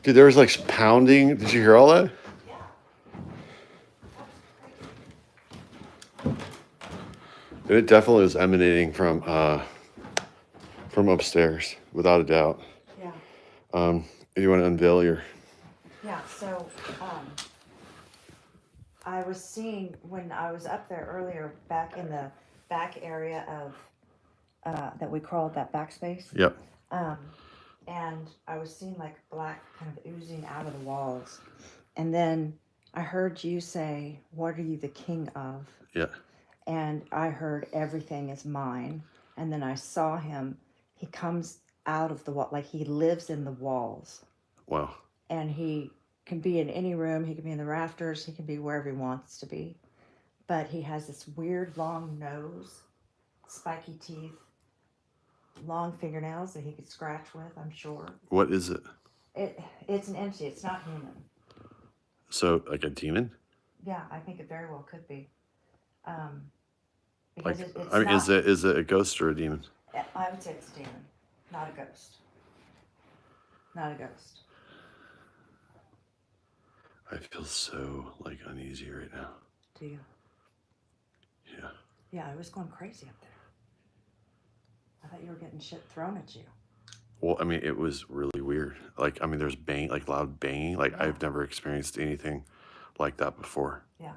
Dude, there was like pounding. Did you hear all that? And it definitely was emanating from upstairs, without a doubt. Yeah. You want to unveil your? Yeah, so I was seeing when I was up there earlier, back in the back area of that we called that backspace. Yep. And I was seeing like black kind of oozing out of the walls. And then I heard you say, "What are you the king of?" Yeah. And I heard, "Everything is mine." And then I saw him. He comes out of the wall, like he lives in the walls. Wow. And he can be in any room. He can be in the rafters. He can be wherever he wants to be. But he has this weird long nose, spiky teeth, long fingernails that he could scratch with, I'm sure. What is it? It's an entity. It's not human. So, like a demon? Yeah, I think it very well could be. Like, Because it's I mean, not, is it a ghost or a demon? I would say it's a demon, not a ghost. Not a ghost. I feel so like uneasy right now. Do you? Yeah. Yeah, I was going crazy up there. I thought you were getting shit thrown at you. Well, I mean, it was really weird. Like, I mean, there's bang, like loud banging. Like, Yeah. I've never experienced anything like that before. Yeah.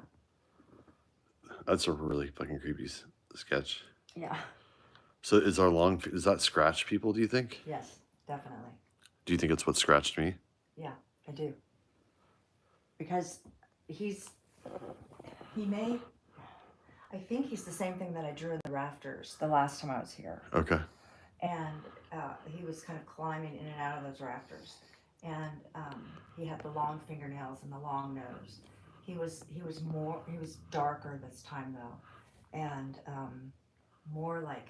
That's a really fucking creepy sketch. Yeah. So does that scratch people, do you think? Yes, definitely. Do you think it's what scratched me? Yeah, I do. Because I think he's the same thing that I drew in the rafters the last time I was here. Okay. And he was kind of climbing in and out of those rafters. And he had the long fingernails and the long nose. He was darker this time though. And more like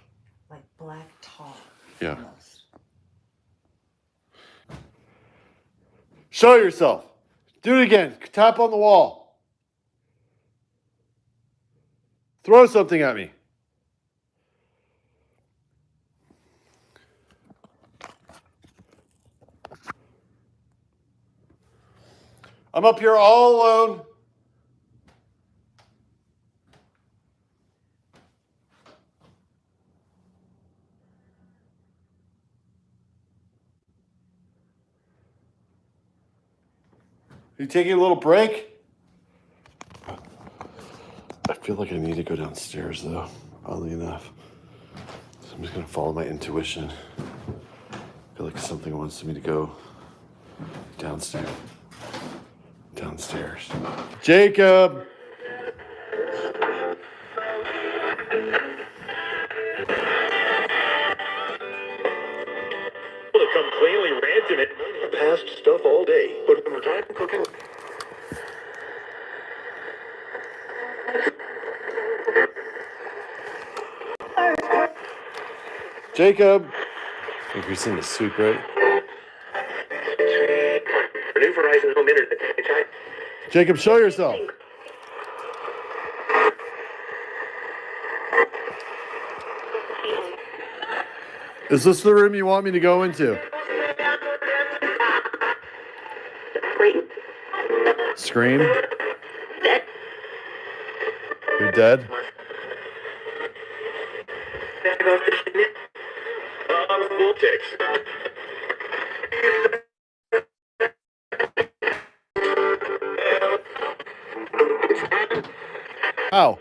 black tar. Yeah. Almost. Show yourself. Do it again. Tap on the wall. Throw something at me. I'm up here all alone. You taking a little break? I feel like I need to go downstairs though, oddly enough. So I'm just gonna follow my intuition. I feel like something wants me to go downstairs. Downstairs. Jacob! To come cleanly ranting it past stuff all day. But when we're trying to cook it. Jacob! I think you're seeing the soup, right? New Verizon home internet. Jacob, show yourself. Is this the room you want me to go into? Scream? You're dead? How?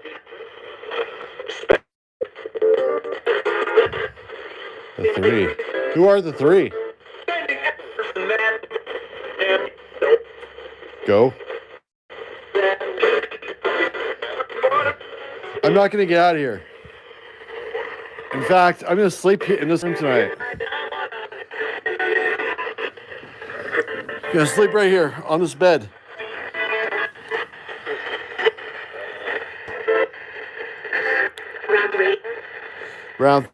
The three. Who are the three? Go. I'm not going to get out of here. In fact, I'm going to sleep here in this room tonight. I'm going to sleep right here on this bed. Round.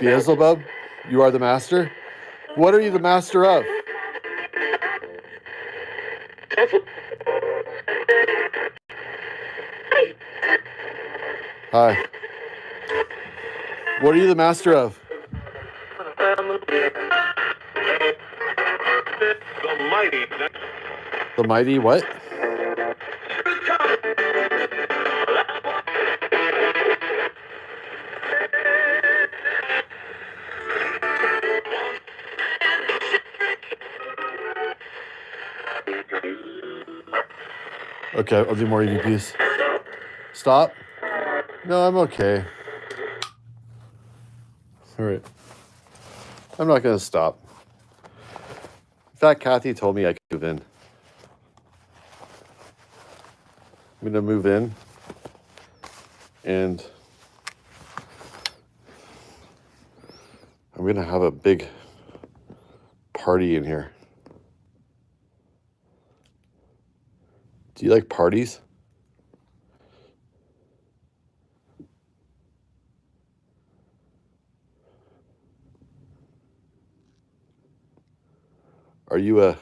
Beelzebub, you are the master? What are you the master of? Hi. What are you the master of? The mighty. The mighty what? Okay, I'll do more EVPs. Stop? No, I'm okay. All right. I'm not going to stop. In fact, Kathy told me I could move in. I'm going to move in and I'm going to have a big party in here. Do you like parties? Are you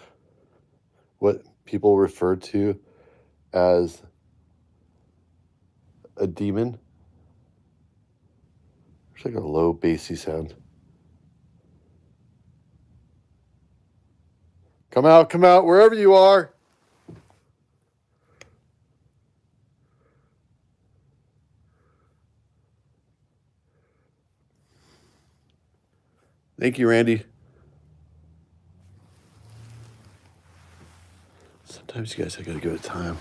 what people refer to as a demon? There's like a low bassy sound. Come out, wherever you are. Thank you, Randy. Sometimes you guys, I gotta give it time.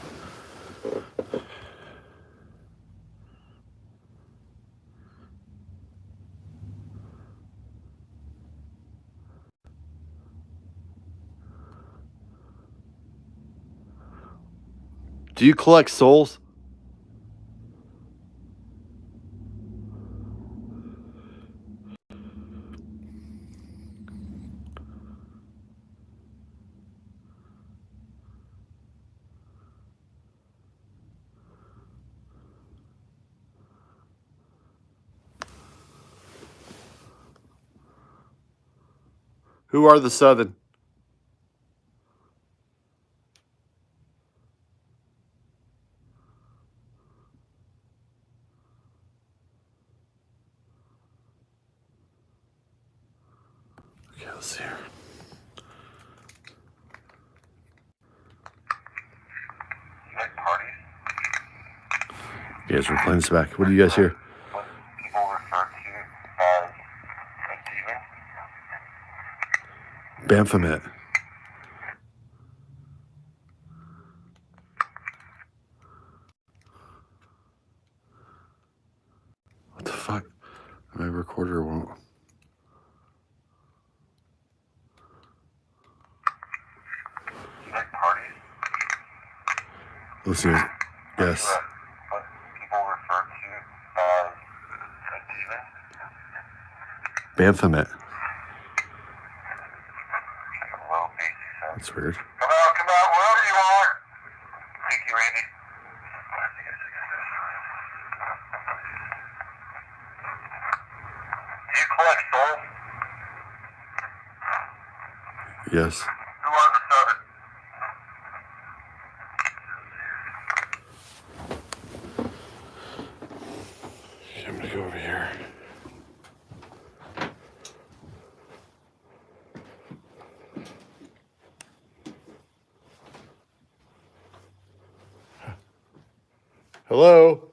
Do you collect souls? Who are the seven? Okay, let's see here. Like parties? You guys were playing this back. What do you guys hear? What people refer to as a demon? Baphomet. fuck? My recorder won't. Like parties? Let's see. Yes. What people refer to as a demon? Baphomet. Like a low bassy sound. That's weird. Come out, whatever you want. Thank you, Randy. Do you collect souls? Yes. Who are the seven? I'm gonna go over here. Hello?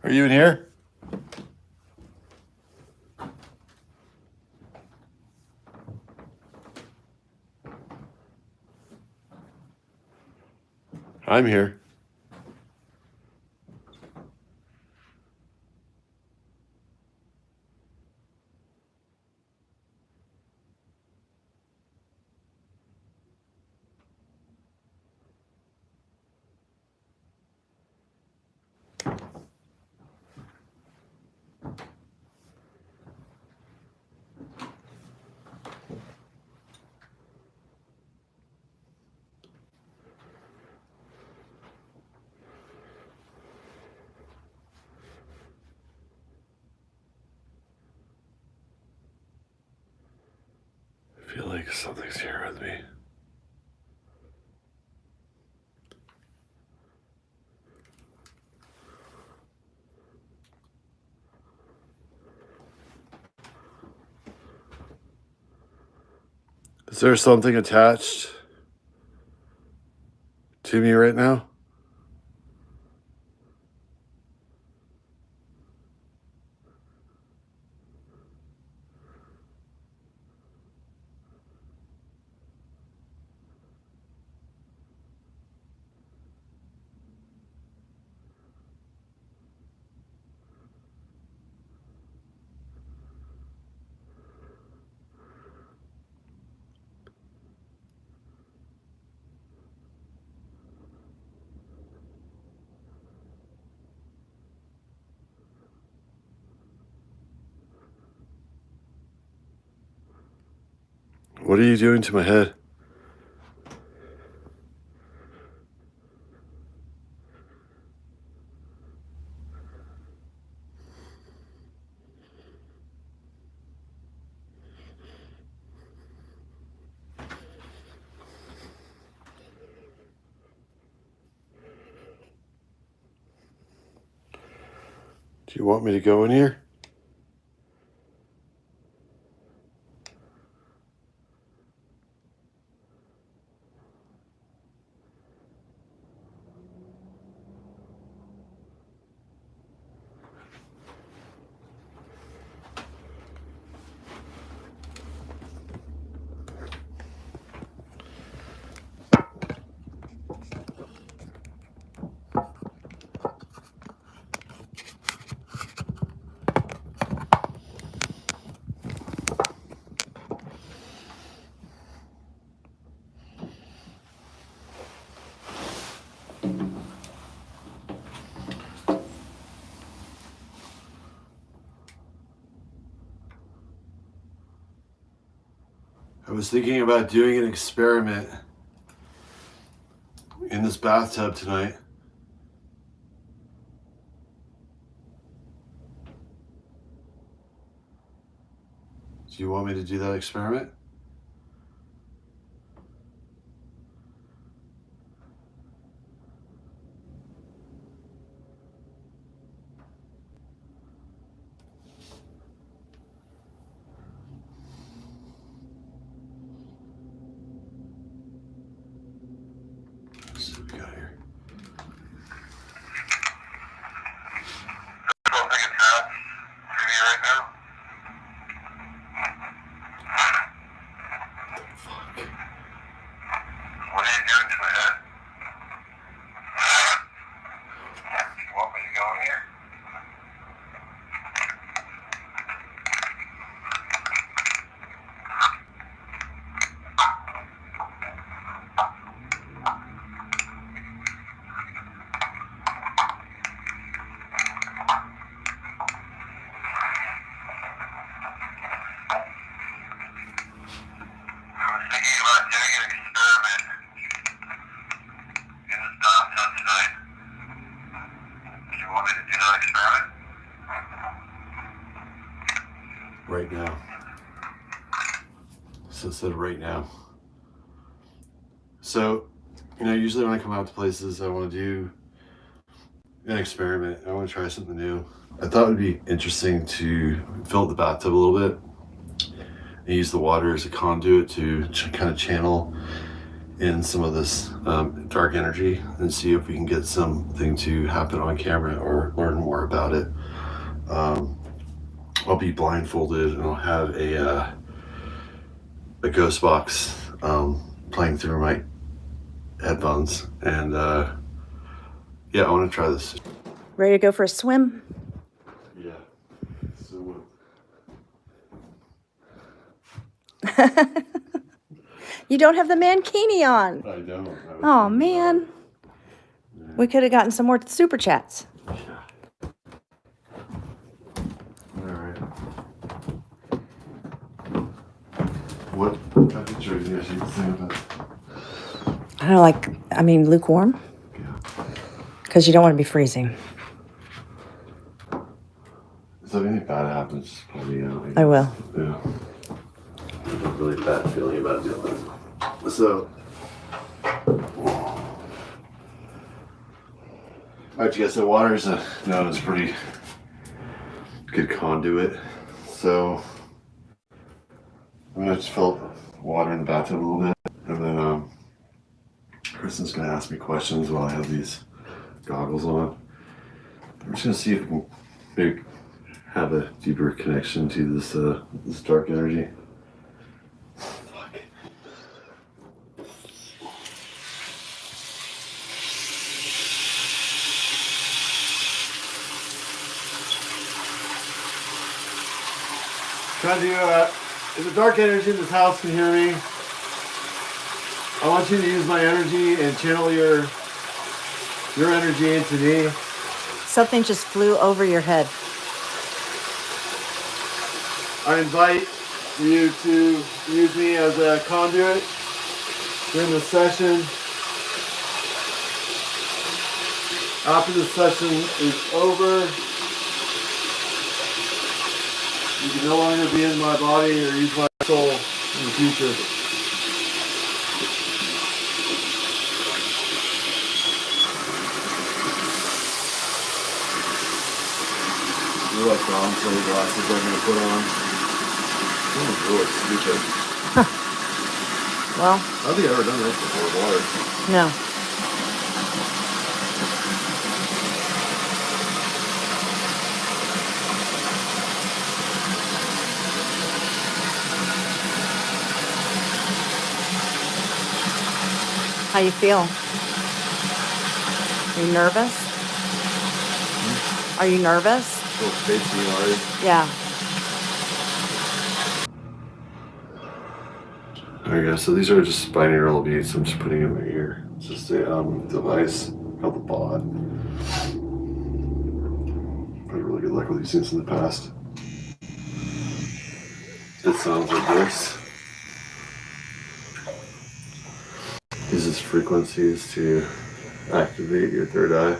Are you in here? I'm here. I feel like something's here with me. Is there something attached to me right now? What are you doing to my head? Do you want me to go in here? I was thinking about doing an experiment in this bathtub tonight. Do you want me to do that experiment? Let's see what we got here. you want me to do that experiment? Right now. So it said right now. So, you know, usually when I come out to places, I want to do an experiment. I want to try something new. I thought it would be interesting to fill up the bathtub a little bit and use the water as a conduit to kind of channel in some of this dark energy and see if we can get something to happen on camera or learn more about it. I'll be blindfolded and I'll have a ghost box playing through my headphones, and yeah, I want to try this. Ready to go for a swim? Yeah. So You don't have the mankini on. I don't. Oh, man. Yeah. We could have gotten some more super chats. All right. What temperature do you think about? I don't like, I mean, lukewarm. Because you don't want to be freezing. If anything bad happens, just pull me out. I will. Yeah. I have a really bad feeling about doing this. So, alright, you guys, so water is known as a pretty good conduit. So, I'm gonna just fill water in the bathtub a little bit, and then Kristen's gonna ask me questions while I have these goggles on. I'm just gonna see if we can maybe have a deeper connection to this dark energy. Fuck. Trying to if the dark energy in this house can hear me, I want you to use my energy and channel your energy into me. Something just flew over your head. I invite you to use me as a conduit during the session. After the session is over, you can no longer be in my body or use my soul in the future. You're like the glasses I'm going to put on. Oh, really stupid. Well, I don't think I've ever done this before with water. no. How you feel? Are you nervous? Are you nervous? A little spacey, alright? Yeah. Alright guys, so these are just binaural beats I'm just putting in my ear. It's just a device called the Bod. I've had really good luck with these things in the past. It sounds like this. Uses frequencies to activate your third eye.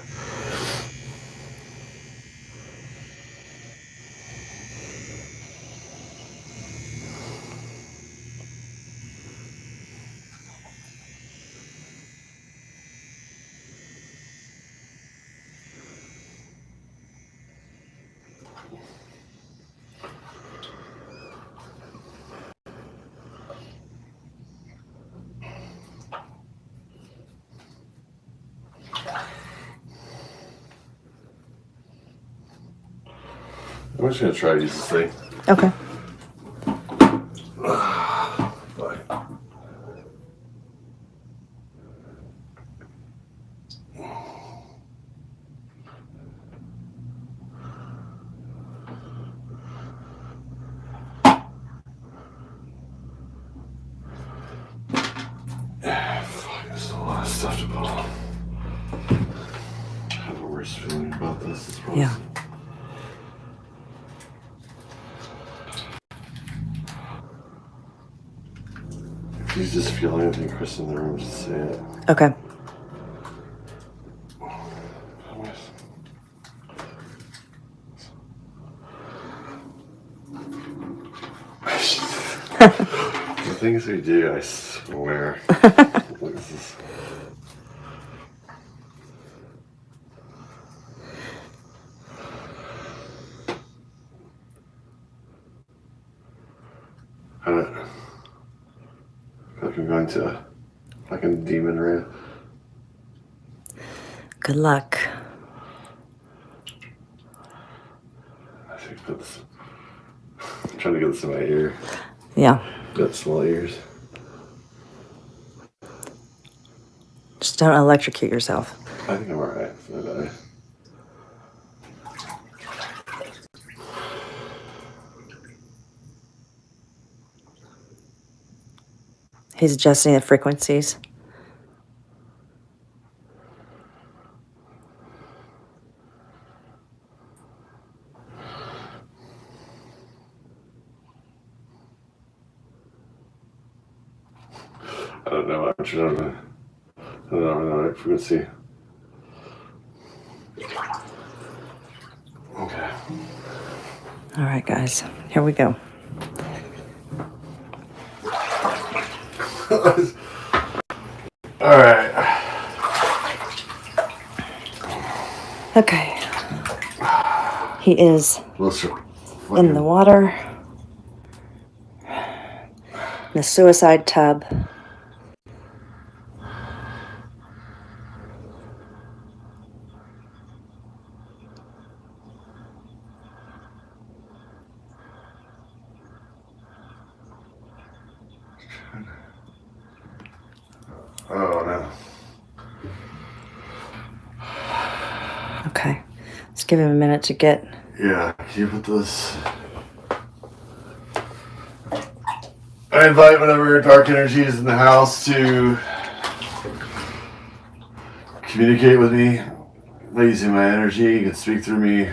I'm just gonna try to use this thing. Okay. There's a lot of stuff to put on. I have the worst feeling about this. It's probably Yeah. If you just feel anything, Chris, in the room, just say it. Okay. The things we do, I swear. This is... I don't know. I feel like I'm going to fucking demon rant. Good luck. I think that's... I'm trying to get this in my ear. Yeah. Got small ears. Just don't electrocute yourself. I think I'm alright. It's not bad. He's adjusting the frequencies. I don't know much. I don't know the right frequency. Okay. All right, guys. Here we go. All right. Okay. He is in the water. In the suicide tub. Oh no. Okay. Let's give him a minute to get... Yeah, can you put this... I invite whatever dark energy is in the house to communicate with me by using my energy. You can speak through me.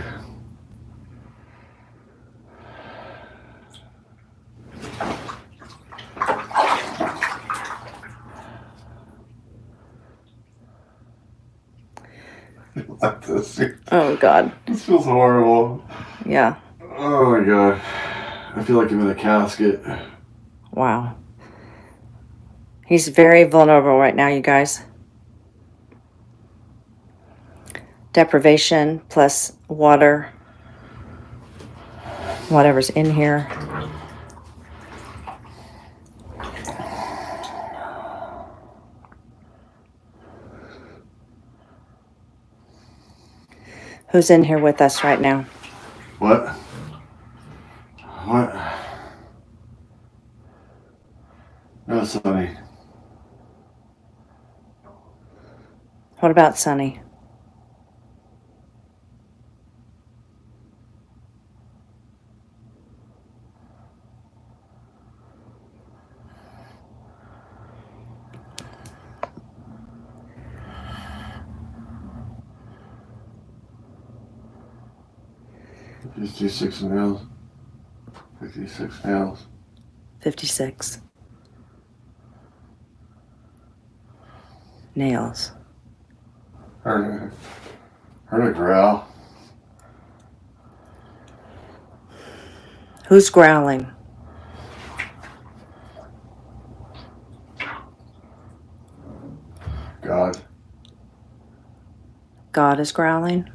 Like this. Oh, God. This feels horrible. Yeah. Oh my God. I feel like I'm in a casket. Wow. He's very vulnerable right now, you guys. Deprivation plus water. Whatever's in here. Who's in here with us right now? What? What? No, Sonny. What about Sonny? Just do 6 nails. 56 nails. 56. Nails. Heard a growl. Who's growling? God. God is growling?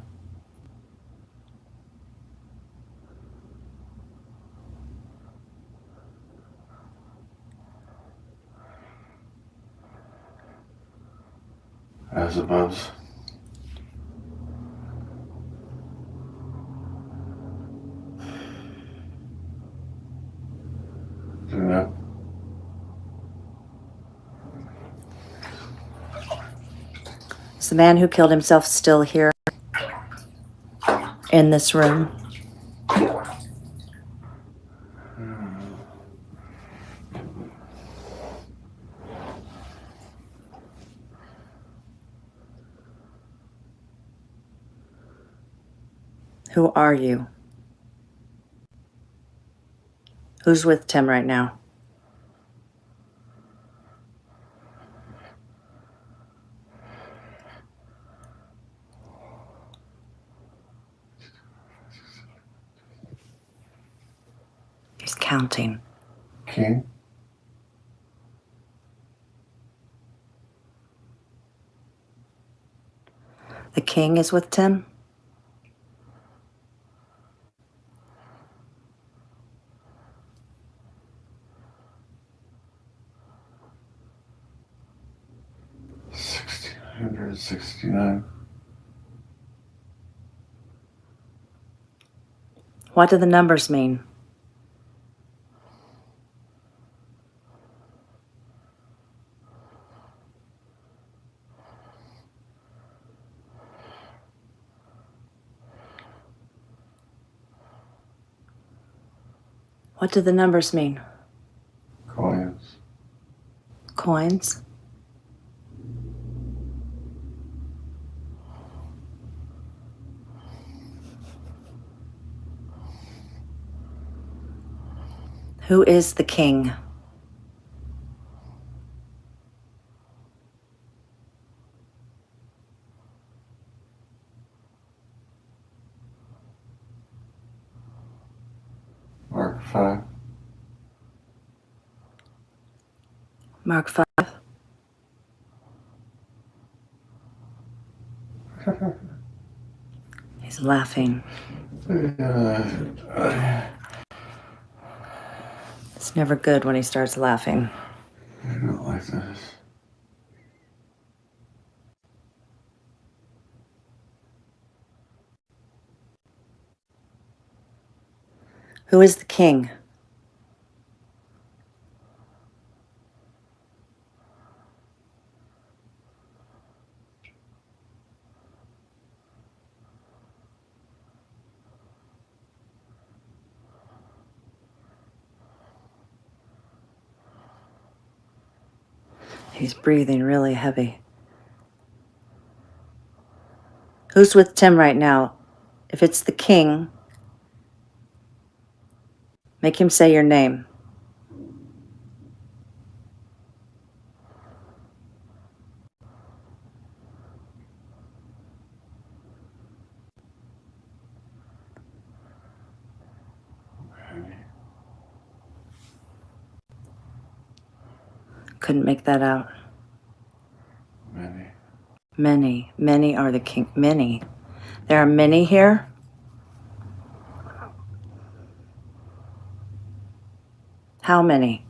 As above. Doing that. Is the man who killed himself still here in this room? Who are you? Who's with Tim right now? He's counting. king? The king is with Tim? $1,669. What do the numbers mean? What do the numbers mean? Coins. Coins? Who is the king? Mark 5. Mark 5. He's laughing. It's never good when he starts laughing. I don't like this. Who is the king? He's breathing really heavy. Who's with Tim right now? If it's the king, make him say your name. Couldn't make that out. Many. Many are the king. Many. There are many here? How many?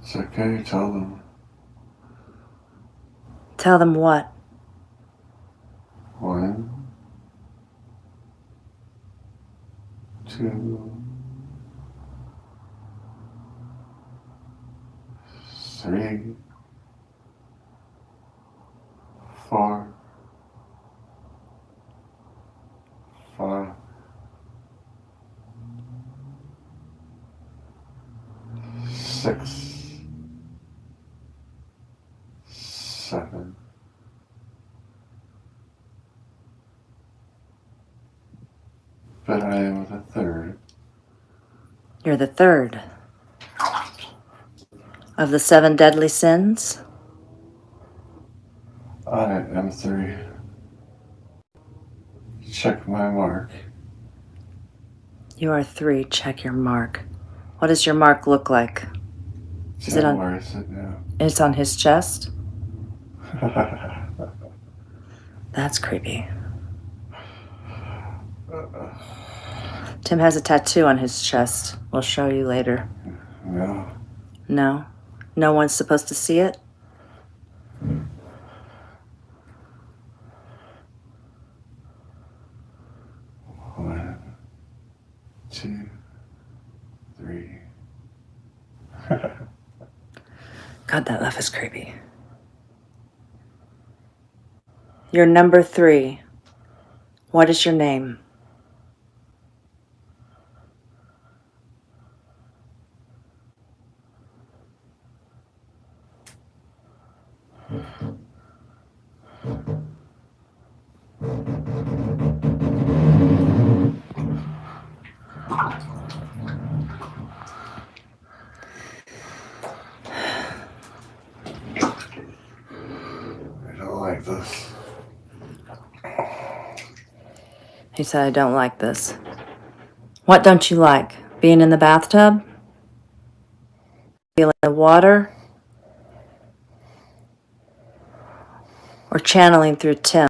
It's okay, tell them. Tell them what? 1, 2, 3, 4, 5, 6, 7. But I am the third. You're the third. Of the 7 deadly sins? I am 3. Check my mark. You are 3. Check your mark. What does your mark look like? Is it on where I sit now? It's on his chest? That's creepy. Tim has a tattoo on his chest. We'll show you later. No. No? No one's supposed to see it? One, 2, 3. God, that laugh is creepy. You're number 3. What is your name? like this. He said, I don't like this. What don't you like? Being in the bathtub? Feeling the water? Or channeling through Tim?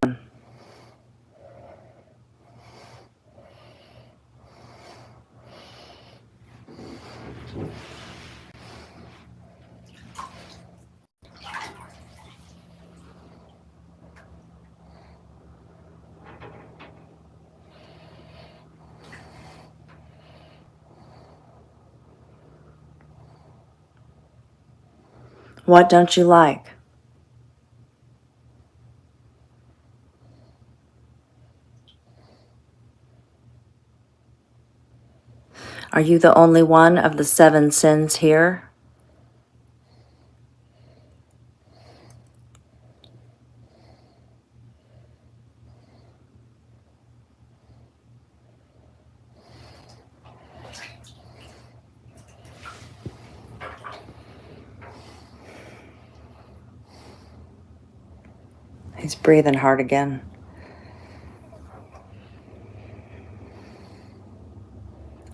What don't you like? Are you the only one of the 7 sins here? He's breathing hard again.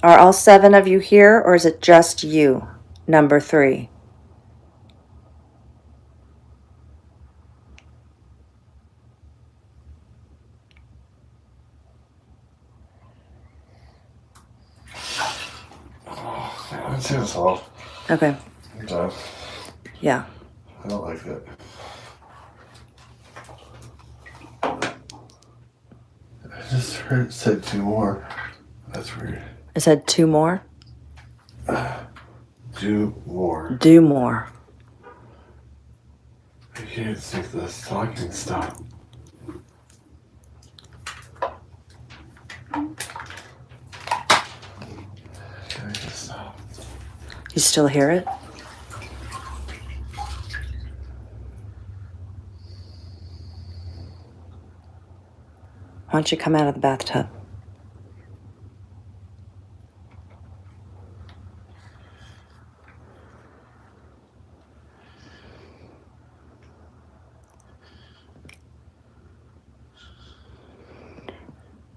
Are all 7 of you here, or is it just you, number 3? That's his fault. Okay. I'm done. Yeah. I don't like it. I just heard it said 2 more. That's weird. It said 2 more? Do more. Do more. I can't take this talking stuff. Can I just stop? You still hear it? Why don't you come out of the bathtub?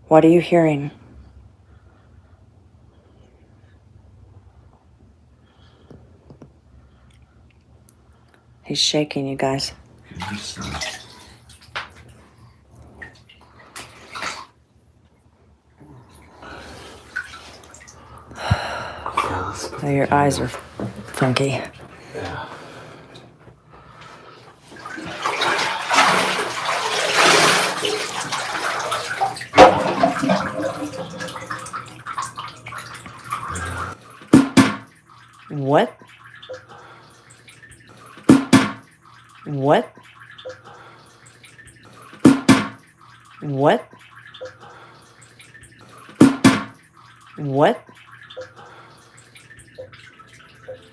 What are you hearing? He's shaking, you guys. Oh, your eyes are funky. Yeah. What? What? What? What?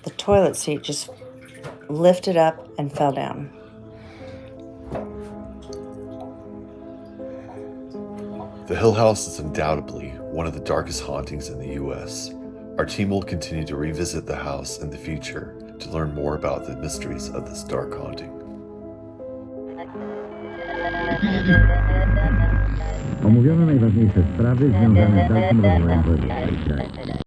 The toilet seat just lifted up and fell down. The Hill House is undoubtedly one of the darkest hauntings in the U.S. Our team will continue to revisit the house in the future to learn more about the mysteries of this dark haunting. Omówione najważniejsze sprawy związane z dalszym rozwojem projektu.